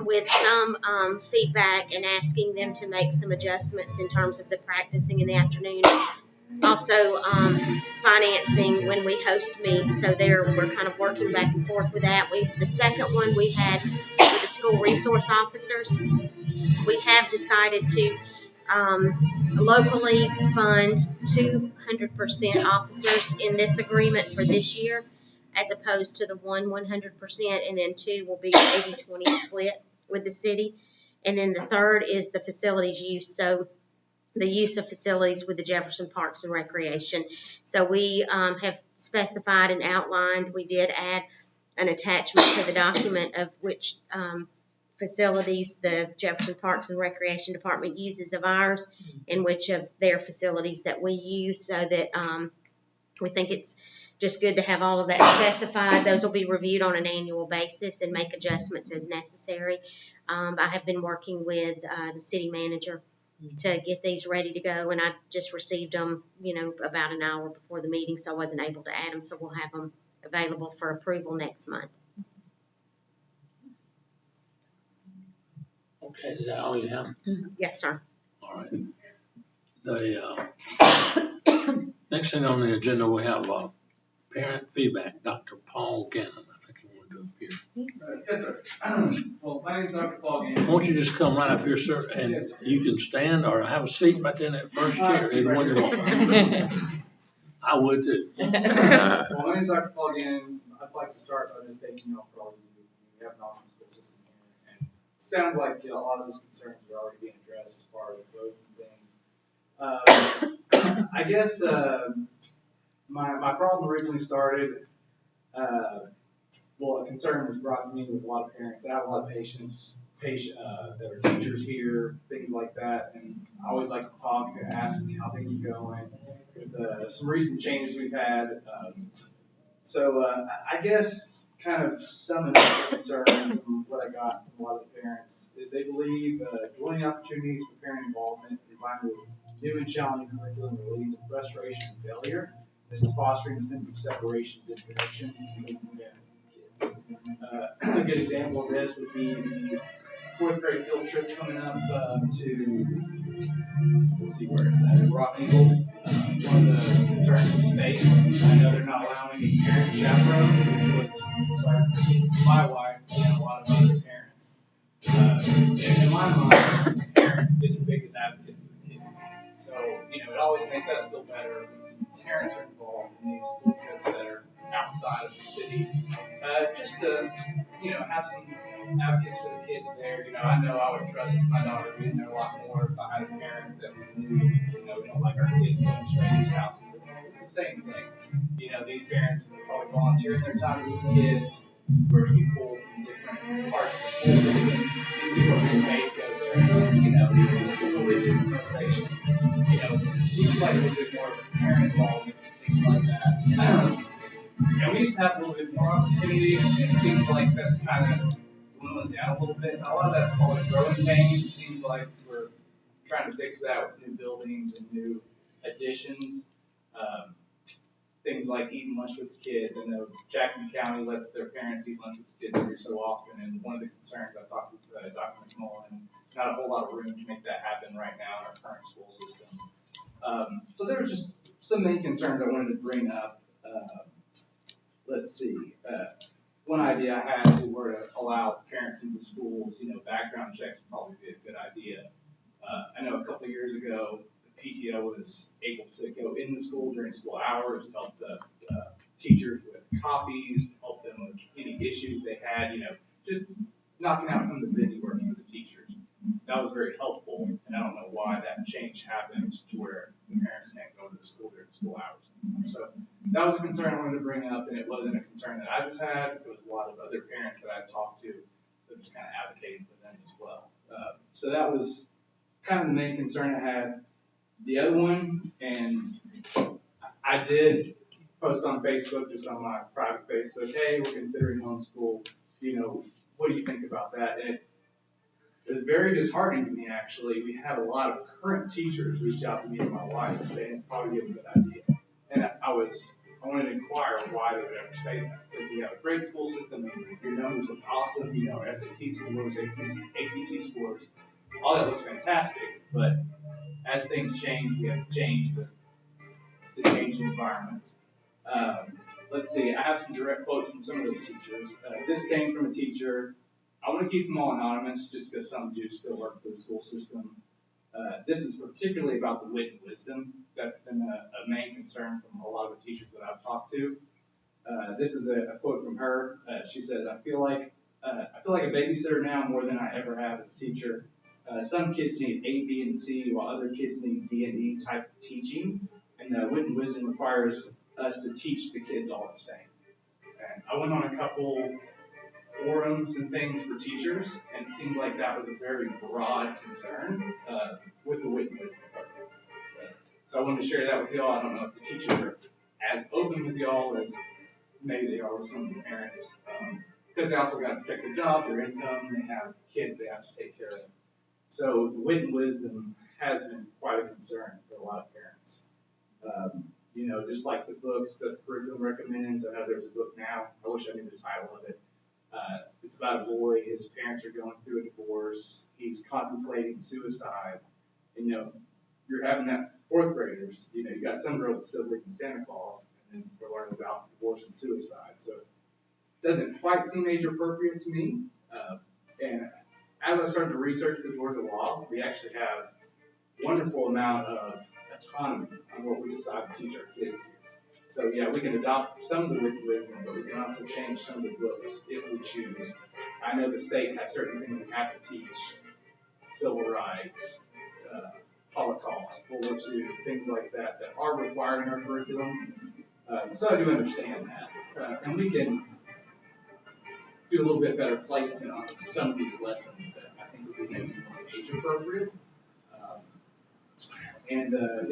with some feedback and asking them to make some adjustments in terms of the practicing in the afternoon. Also, financing when we host meets. So we're kind of working back and forth with that. The second one we had with the school resource officers. We have decided to locally fund 200% officers in this agreement for this year, as opposed to the 100%, and then 2 will be 80-20 split with the city. And then the third is the facilities use. So the use of facilities with the Jefferson Parks and Recreation. So we have specified and outlined, we did add an attachment to the document of which facilities the Jefferson Parks and Recreation Department uses of ours and which of their facilities that we use, so that we think it's just good to have all of that specified. Those will be reviewed on an annual basis and make adjustments as necessary. I have been working with the city manager to get these ready to go, and I just received them, about an hour before the meeting, so I wasn't able to add them, so we'll have them available for approval next month. Okay, is that all you have? Yes, sir. All right. The next thing on the agenda, we have parent feedback. Dr. Paul Gannon, I think he wanted to appear. Yes, sir. Well, my name is Dr. Paul Gannon. Won't you just come right up here, sir, and Yes, sir. you can stand or have a seat right there in that first chair. Either one you want. I would too. Well, my name is Dr. Paul Gannon. I'd like to start by just thanking you all for all you do. We have an awesome school system here, and it sounds like a lot of these concerns are already being addressed as far as growth and things. I guess my problem originally started. Well, a concern was brought to me with a lot of parents. I have a lot of patients that are teachers here, things like that, and I always like to talk and ask how things are going with some recent changes we've had. So I guess kind of summing up the concern from what I got from a lot of the parents is they believe joining opportunities for parent involvement combined with new and challenging curriculum are leading to frustration and failure. This is fostering a sense of separation, disconnection between parents and kids. A good example of this would be the fourth grade field trip coming up to, let's see, where is that? Rock Eagle. One of the concerns was space. I know they're not allowing any parent chaperones, which was a concern for my wife and a lot of other parents. In my mind, the parent is the biggest advocate for the kid. So, it always makes us feel better when some parents are involved in these school trips that are outside of the city. Just to, have some advocates for the kids there. I know I would trust my daughter being there a lot more if I had a parent that we knew, we don't like our kids going to strangers' houses. It's the same thing. These parents are probably volunteering their time with the kids, where people from different parts of the school system, these people are being paid to go there. So it's, it's a totally different motivation. We just like a little bit more of a parent involvement, things like that. And we used to have a little bit more opportunity, and it seems like that's kind of dwindling down a little bit. A lot of that's probably growing pains. It seems like we're trying to fix that with new buildings and new additions. Things like eating lunch with the kids. I know Jackson County lets their parents eat lunch with the kids every so often, and one of the concerns I talked with Dr. McMullen, not a whole lot of room to make that happen right now in our current school system. So there were just some main concerns I wanted to bring up. Let's see. One idea I had, if we were to allow parents into schools, background checks would probably be a good idea. I know a couple of years ago, the PTO was able to go in the school during school hours to help the teachers with copies, to help them with any issues they had, just knocking out some of the busy work for the teachers. That was very helpful, and I don't know why that change happened to where the parents can't go to the school during school hours. So that was a concern I wanted to bring up, and it wasn't a concern that I just had. It was a lot of other parents that I've talked to, so just kind of advocating for them as well. So that was kind of the main concern I had. The other one, and I did post on Facebook, just on my private Facebook, hey, we're considering homeschool. What do you think about that? And it was very disheartening to me, actually. We had a lot of current teachers reach out to me and my wife saying it'd probably be a good idea. And I wanted to inquire why they would ever say that. Because we have a great school system, your numbers look awesome, our SAT scores, ACT scores, all that looks fantastic. But as things change, we have to change with the changing environment. Let's see, I have some direct quotes from some of the teachers. This came from a teacher. I want to keep them all anonymous just because some do still work for the school system. This is particularly about the wit and wisdom. That's been a main concern from a lot of the teachers that I've talked to. This is a quote from her. She says, I feel like a babysitter now more than I ever have as a teacher. Some kids need A, B, and C, while other kids need D and E type of teaching. And Wit and Wisdom requires us to teach the kids all the same. And I went on a couple forums and things for teachers, and it seemed like that was a very broad concern with the Wit and Wisdom program. So I wanted to share that with y'all. I don't know if the teachers are as open with y'all as maybe they are with some of the parents, because they also got to protect their job, their income, they have kids they have to take care of. So the Wit and Wisdom has been quite a concern for a lot of parents. Just like the books that the curriculum recommends. I know there's a book now. I wish I knew the title of it. It's about a boy. His parents are going through a divorce. He's contemplating suicide. And, you're having that fourth graders. You got some girls that still believe in Santa Claus, and then we're learning about divorce and suicide. So it doesn't quite seem age appropriate to me. And as I started to research the Georgia law, we actually have a wonderful amount of autonomy on what we decide to teach our kids. So yeah, we can adopt some of the Wit and Wisdom, but we can also change some of the books if we choose. I know the state has certain things we have to teach: civil rights, Holocaust, World War II, things like that are required in our curriculum. So I do understand that, and we can do a little bit better placement on some of these lessons that I think would be maybe more age appropriate.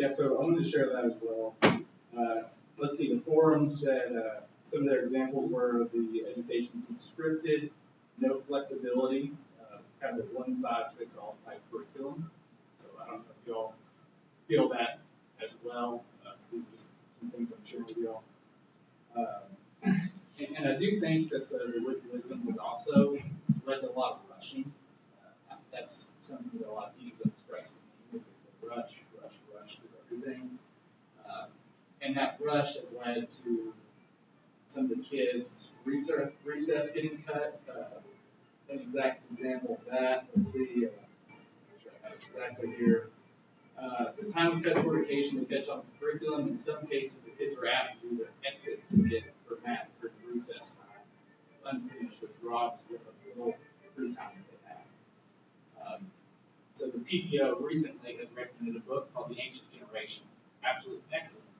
So I wanted to share that as well. Let's see, the forum said some of their examples were the education seems scripted, no flexibility, kind of a one-size-fits-all type curriculum. So I don't know if y'all feel that as well. These are just some things I'm sharing with y'all. And I do think that the Wit and Wisdom was also led to a lot of rushing. That's something that a lot of teachers have expressed to me, is the rush through everything. And that rush has led to some of the kids' recess getting cut. An exact example of that, let's see, make sure I have it exactly here. The time was cut short occasion to catch up with the curriculum. In some cases, the kids were asked to do the exit ticket for math for recess time, unfinished, which robs them of the little free time that they have. So the PTO recently has recommended a book called The Ancient Generation. Absolutely excellent book.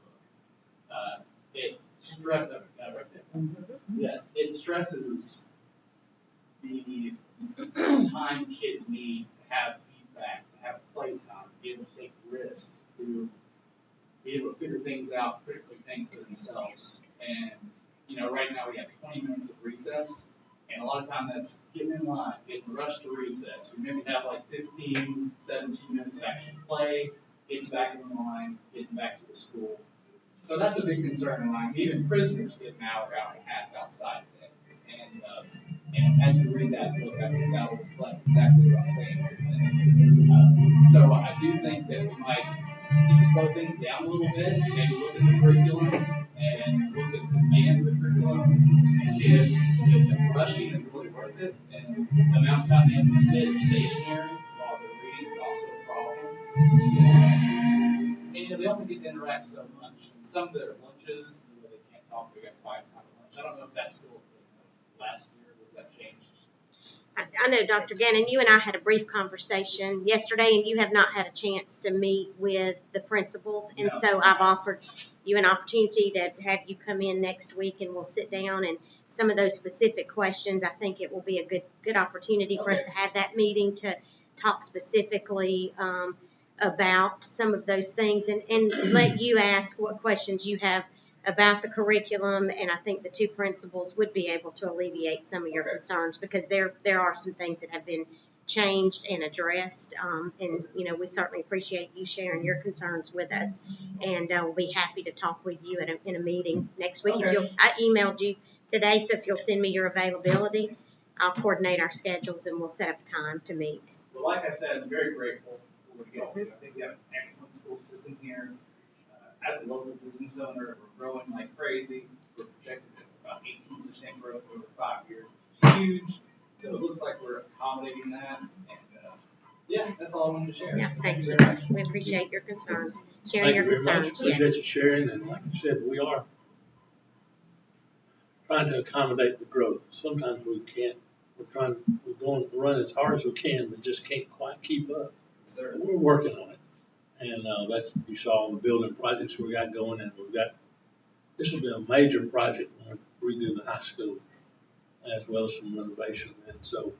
It stresses the time kids need to have feedback, to have playtime, to be able to take risks, to be able to figure things out, critically think for themselves. And, right now we have 20 minutes of recess, and a lot of time that's getting in line, getting rushed to recess. We maybe have like 15, 17 minutes of actual play, getting back in line, getting back to the school. So that's a big concern of mine. Even prisoners get an hour and a half outside of it. And as you read that book, I think that will reflect exactly what I'm saying here. So I do think that we might slow things down a little bit, maybe look at the curriculum and look at the demands of the curriculum and see if rushing is really worth it. And the amount of time they have to sit stationary while they're reading is also a problem. And they only get to interact so much. And some of their lunches, they can't talk, they got quiet time at lunch. I don't know if that's still a thing. Last year, was that changed? I know, Dr. Gannon, you and I had a brief conversation yesterday, and you have not had a chance to meet with the principals. And so I've offered you an opportunity to have you come in next week, and we'll sit down and some of those specific questions. I think it will be a good opportunity for us to have that meeting to talk specifically about some of those things and let you ask what questions you have about the curriculum, and I think the two principals would be able to alleviate some of your concerns, because there are some things that have been changed and addressed, and we certainly appreciate you sharing your concerns with us, and we'll be happy to talk with you in a meeting next week. I emailed you today, so if you'll send me your availability, I'll coordinate our schedules and we'll set up a time to meet. Well, like I said, I'm very grateful for what y'all do. I think we have an excellent school system here. As a local business owner, we're growing like crazy. We're projected at about 18% growth over 5 years, which is huge. So it looks like we're accommodating that. And that's all I wanted to share. Yeah, so thank you. very much. We appreciate your concerns, sharing your concerns. Appreciate you sharing, and like I said, we are trying to accommodate the growth. Sometimes we can't we're going to run as hard as we can, but just can't quite keep up. Sir. We're working on it. And, that's, you saw the building projects we got going, and this will be a major project when we redo the high school, as well as some renovation. And so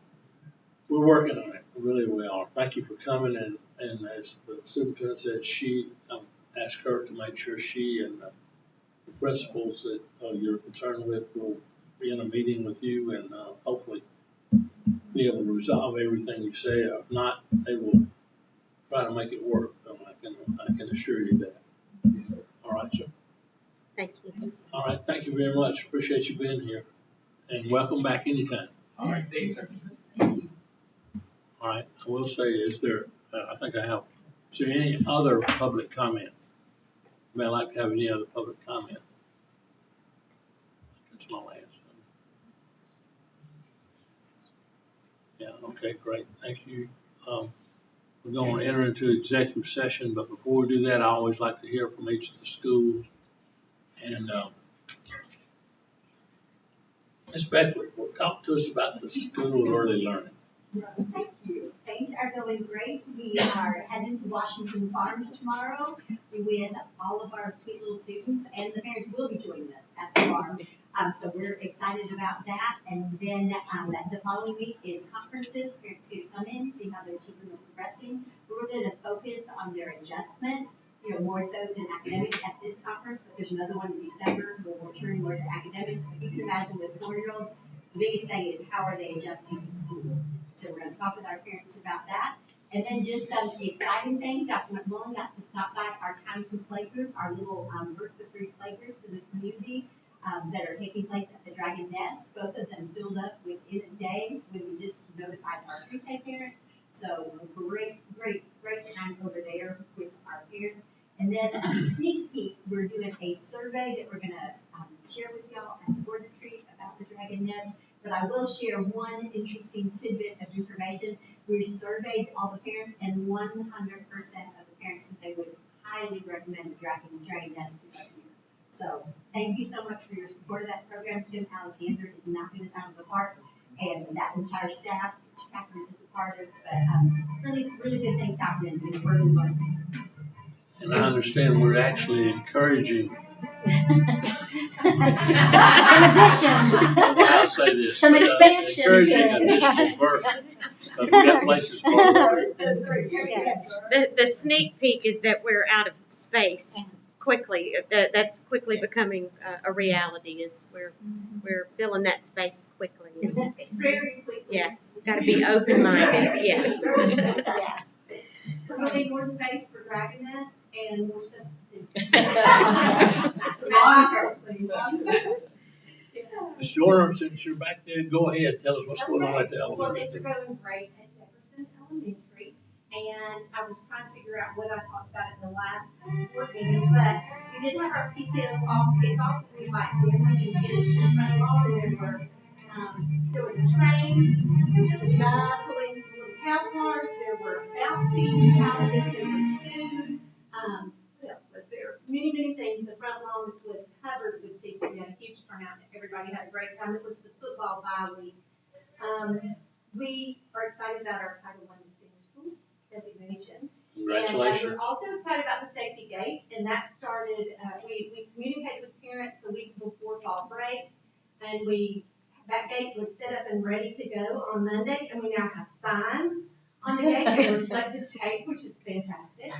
we're working on it, really we are. Thank you for coming, and as the superintendent said, asked her to make sure she and the principals that you're concerned with will be in a meeting with you and hopefully be able to resolve everything you say. If not, they will try to make it work. So I can assure you that. Yes, sir. All right, sir. Thank you. All right, thank you very much. Appreciate you being here, and welcome back anytime. All right, thanks, sir. All right, I will say, is there, I think I have, is there any other public comment? May I like to have any other public comment? That's my last thing. Yeah, okay, great, thank you. We're going to enter into executive session, but before we do that, I always like to hear from each of the schools. And Ms. Beckwith, talk to us about the School of Early Learning. Thank you. Things are going great. We are heading to Washington Farms tomorrow with all of our sweet little students, and the parents will be joining us at the farm. So we're excited about that. And then the following week is conferences. Parents get to come in, see how their children are progressing. We're going to focus on their adjustment, more so than academics at this conference, but there's another one in December where we'll turn more to academics. But you can imagine with 4-year-olds, the biggest thing is how are they adjusting to school. So we're going to talk with our parents about that. And then just some exciting things. Dr. McMullen got to stop by our Time to Play group, our little work for free play groups in the community that are taking place at the Dragon Nest. Both of them filled up within a day when we just notified our pre-K parents. So great time over there with our parents. And then a sneak peek, we're doing a survey that we're going to share with y'all at the board retreat about the Dragon Nest. But I will share one interesting tidbit of information. We surveyed all the parents, and 100% of the parents said they would highly recommend the Dragon Nest to us here. So thank you so much for your support of that program. Tim Alexander is knocking it out of the park, and that entire staff, which Catherine is a part of. But really good things happening in early learning. And I understand we're actually encouraging. Some additions. I'll say this. Some expansions. Encouraging additional births. Because we got places for The sneak peek is that we're out of space quickly. That's quickly becoming a reality. Is we're filling that space quickly. Very quickly. Yes, we've got to be open-minded. Yes. Yeah. We're going to need more space for Dragon Nest and more substitutes. Ms. Joyner, since you're back there, go ahead. Tell us what's going on at the Well, things elementary. are going great at Jefferson Elementary, and I was trying to figure out what I talked about in the last board meeting, but we did have our PTO off kickoff. We invited families and kids to the front lawn, and there was a train, there was a guy pulling some little cow cars, there were bouncy houses, there was food. What else was there? Many things. The front lawn was covered with people. We had a huge turnout. Everybody had a great time. It was the football bye week. We are excited about our Title I Senior School designation. Congratulations. And we're also excited about the safety gate, and that started, we communicated with parents the week before fall break, and that gate was set up and ready to go on Monday, and we now have signs on the gate and reflective tape, which is fantastic.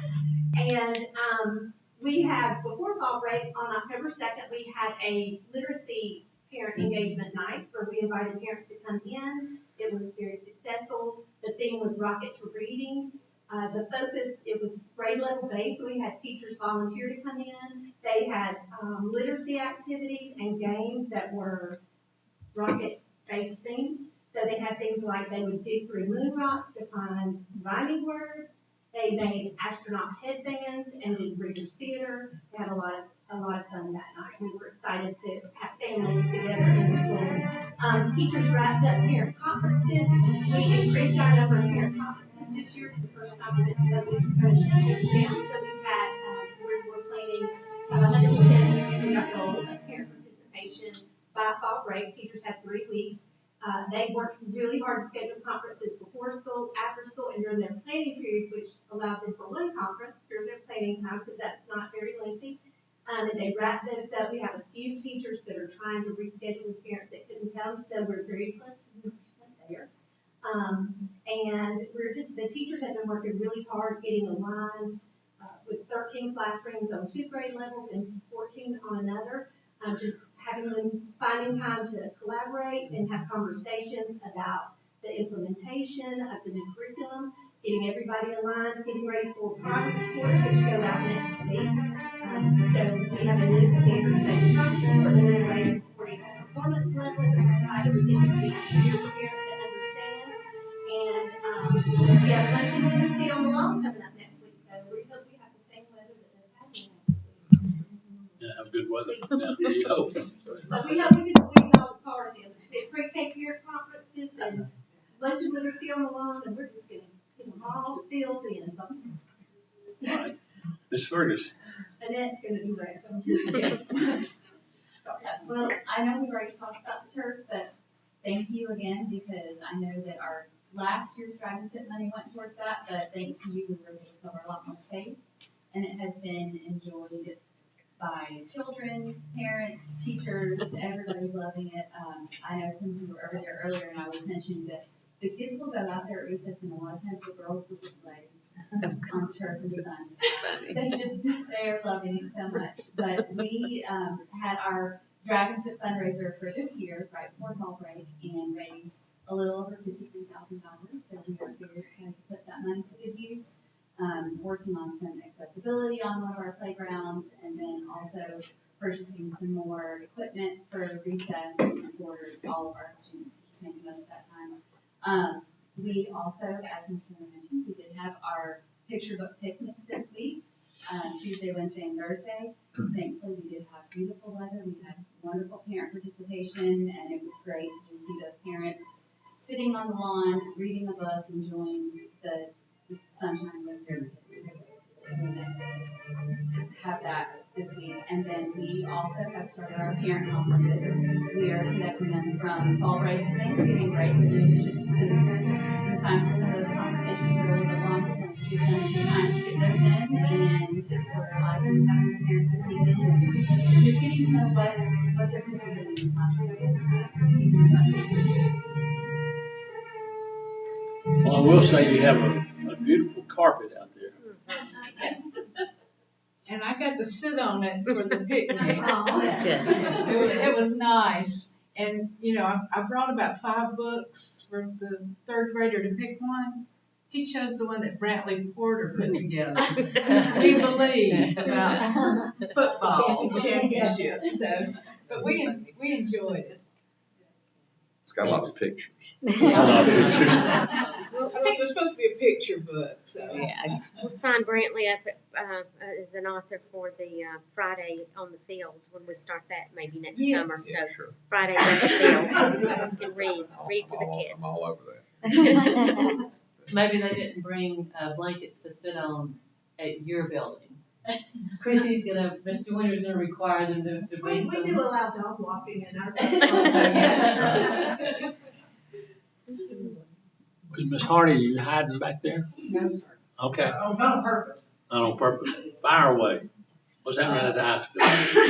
And we had, before fall break, on October 2nd, we had a literacy parent engagement night where we invited parents to come in. It was very successful. The theme was Rocket to Reading. The focus, it was grade level based, so we had teachers volunteer to come in. They had literacy activities and games that were rocket space themed. So they had things like they would dig through moon rocks to find rhyming words. They made astronaut headbands and did readers theater. They had a lot of fun that night. We were excited to have families together in the school. Teachers wrapped up parent conferences. We increased our number of parent conferences this year for the first time since COVID kind of shut everything down. So we've had, we're planning to have 100% is our goal of parent participation by fall break. Teachers have 3 weeks. They worked really hard to schedule conferences before school, after school, and during their planning period, which allowed them for one conference during their planning time, because that's not very lengthy. And they wrapped those up. We have a few teachers that are trying to reschedule with parents that couldn't come, so we're very close to 100% there. And the teachers have been working really hard getting aligned with 13 classrooms on 2 grade levels and 14 on another. Just having them finding time to collaborate and have conversations about the implementation of the new curriculum, getting everybody aligned, getting ready for progress reports, which go out next week. So we have a new standards-based progress report, and then way of reporting performance levels, and we're excited to get it easier for parents to understand. And we have a bunch of literacy on the lawn coming up next week, so we hope we have the same weather that they've had this week. Yeah, have good weather. Yeah, you hope. But we hope we can squeeze all the cars in. They have pre-K parent conferences and bunch of literacy on the lawn, and we're just gonna get them all filled in. Right. Miss Fergus. Annette's gonna direct them. Well, I know we've already talked about the turf, but thank you again, because I know that our last year's Dragon Fit money went towards that, but thanks to you, we were able to cover a lot more space. And it has been enjoyed by children, parents, teachers, everybody's loving it. I know some of you were over there earlier, and I was mentioning that the kids will go out there at recess, and a lot of times the girls will just play on turf in the sun. They're loving it so much. But we had our Dragon Fit fundraiser for this year, right before fall break, and raised a little over $53,000. So we are very excited to put that money to good use. Working on some accessibility on one of our playgrounds, and then also purchasing some more equipment for recess for all of our students to just make the most of that time. We also, as Ms. Miller mentioned, we did have our picture book picnic this week, Tuesday, Wednesday, and Thursday. Thankfully, we did have beautiful weather. We had wonderful parent participation, and it was great to just see those parents sitting on the lawn, reading a book, enjoying the sunshine with their kids. It was really nice to have that this week. And then we also have started our parent conferences. We are conducting them from fall break to Thanksgiving break. We're going to just some time for some of those conversations are a little bit longer. We'll give them some time to get those in, and we're having the parents that need it, and just getting to know what they're considering in the classroom. Well, I will say you have a beautiful carpet out there. Yes. And I got to sit on it for the picnic. It was nice. And, you know, I brought about 5 books for the 3rd grader to pick one. He chose the one that Brantley Porter put together. We believe about football championship. So, but we enjoyed it. It's got a lot of pictures. I think it was supposed to be a picture book, so. Yeah. We'll sign Brantley up as an author for the Friday on the Field when we start that maybe next summer. So Sure. Friday on the Field, you can read to the kids. I'm all over that. Maybe they didn't bring blankets to sit on at your building. Miss Joyner's gonna require them to bring We some. do allow dog walking in our. Is Miss Hardy, you hiding back there? No, sir. Okay. Oh, not on purpose. Not on purpose. Fire away. What's happening at the high school?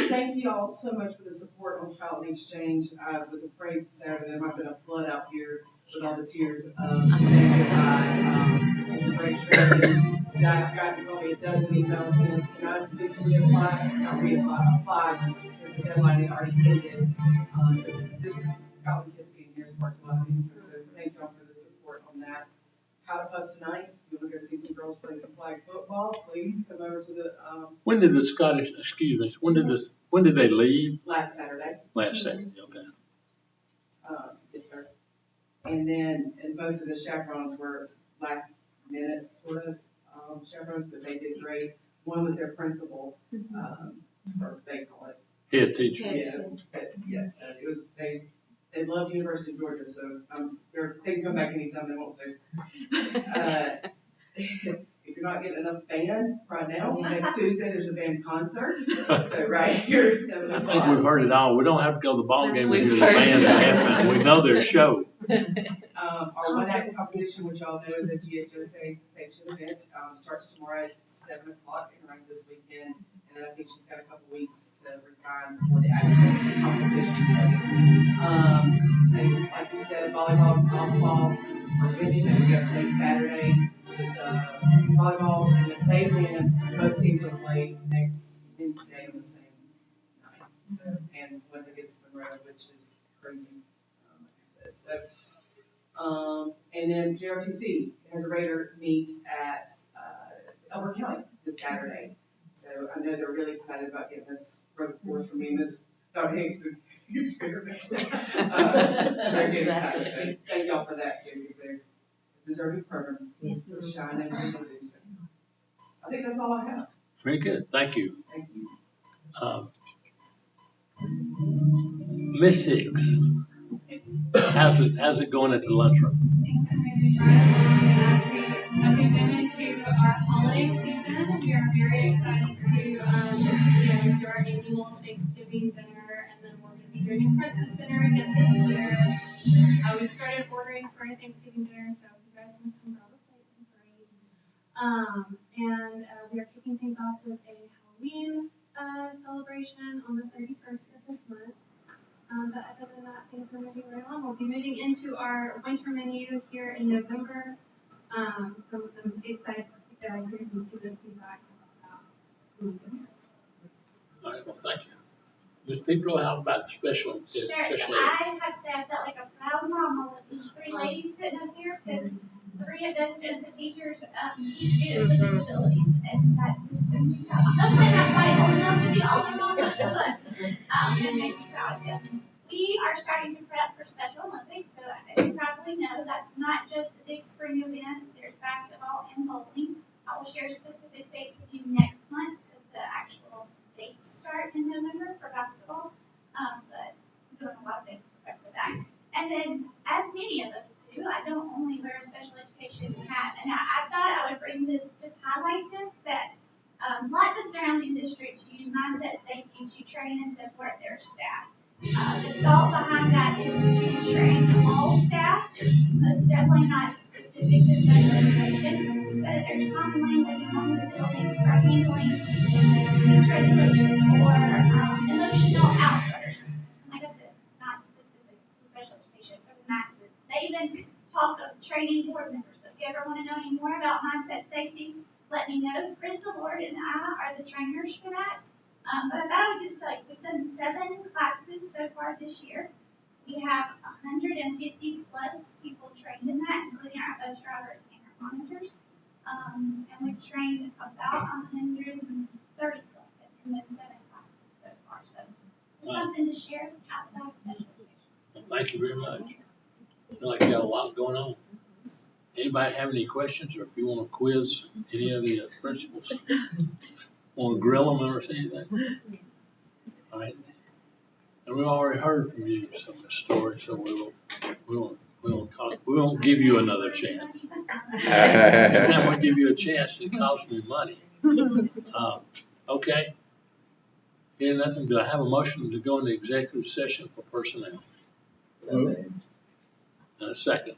Thank you all so much for the support on Scholarly Exchange. I was afraid Saturday there might have been a flood out here with all the tears of saying goodbye. It was a great training. And I've gotten probably a dozen emails since, can I please reapply? Not reapply, apply, because the deadline had already ended. So this is Scholarly Kids being here sparked a lot of interest. So thank you all for the support on that. Powder Puff tonight, if you want to go see some girls play some flag football, please come over to the, When did the Scottish, when did they leave? last Saturday. Last Saturday, okay. Yes, sir. And then, and both of the chaperones were last minute sort of chaperones, but they did great. One was their principal, or they call it. Head teacher. Yeah, but yes, it was, they love University of Georgia, so they can come back anytime they want to. If if you're not getting enough band right now, next Tuesday there's a band concert. So right here at 7 I o'clock. think we've heard it all. We don't have to go to the ball game to hear the band and halftime. We know their show. Our one act competition, which y'all know is a GHSA section event, starts tomorrow at 7 o'clock and runs this weekend. And then I think she's got a couple weeks to refine for the actual competition. And like you said, volleyball and softball are winning, and we got to play Saturday with volleyball, and if they win, both teams will play next Wednesday on the same night. So, and once it gets Monroe, which is crazy, like I said. So, and then JRTC has a Raider meet at Elbert County this Saturday. So I know they're really excited about getting this road course for me and Ms. Dr. Hicks to experiment. They're getting excited. So thank y'all for that too, because they're deserving program. Yes. For shining and what they do. So I think that's all I have. Very good. Thank you. Thank you. Miss Hicks, how's it going at the lunchroom? As we move into our holiday season, we are very excited to do our annual Thanksgiving dinner, and then we're going to be doing a Christmas dinner again this year. We started ordering for a Thanksgiving dinner, so if you guys want to come grab a plate, great. And we are kicking things off with a Halloween celebration on the 31st of this month. But other than that, things are moving right along. We'll be moving into our winter menu here in November. So I'm excited to hear some student feedback about that. All right, well, thank you. Ms. People, how about special? Sure. Special I have to say I felt like a proud mama with these three ladies sitting up here, because three of those students and teachers teach students with disabilities, and that just made me proud. Hopefully not quite old enough to be all their mamas, but it made me proud of them. We are starting to prep for Special Olympics, so as you probably know, that's not just the big spring event. There's basketball and bowling. I will share specific dates with you next month, because the actual dates start in November for basketball, but I'm doing a lot of things to prep for that. And then, as many of us do, I don't only wear a special education hat, and I thought I would bring this, just highlight this, that like the surrounding districts use mindset safety to train and support their staff. The thought behind that is to train all staff. It's most definitely not specific to special education, so that there's common language among the buildings for handling dysregulation or emotional outbursts. Like I said, not specific to special education for the masses. They even talk of training board members. So if you ever want to know any more about mindset safety, let me know. Crystal Lord and I are the trainers for that. But I thought I would just tell you, we've done 7 classes so far this year. We have 150 plus people trained in that, including our bus drivers and our monitors. And we've trained about 130 something in those 7 classes so far. So just something to share outside of special education. Well, thank you very much. I feel like you got a lot going on. Anybody have any questions, or if you want to quiz any of the principals? Want to grill them or anything? All right. And we've already heard from you some of the stories, so we won't give you another chance. Every time we give you a chance, it costs me money. Okay. Hearing nothing, do I have a motion to go into executive session for personnel? And a second.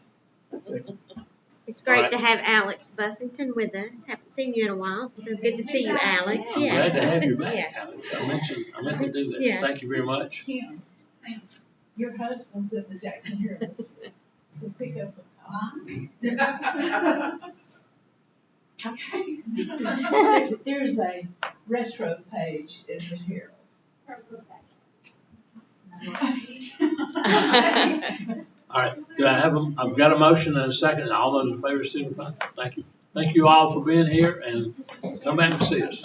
It's great All to right. have Alex Buffington with us. Haven't seen you in a while, so good to see you, Alex. I'm Yes. glad to have you back, Yes. Alex. I meant to do that. Yes. Thank you very much. Kim, Sam, your husband's in the Jackson Herald, so pick up a call. Okay. There's a retro page in the Herald. All right, do I have I've got a motion and a second. All those in favor signify. Thank you. Thank you all for being here, and come back and see us.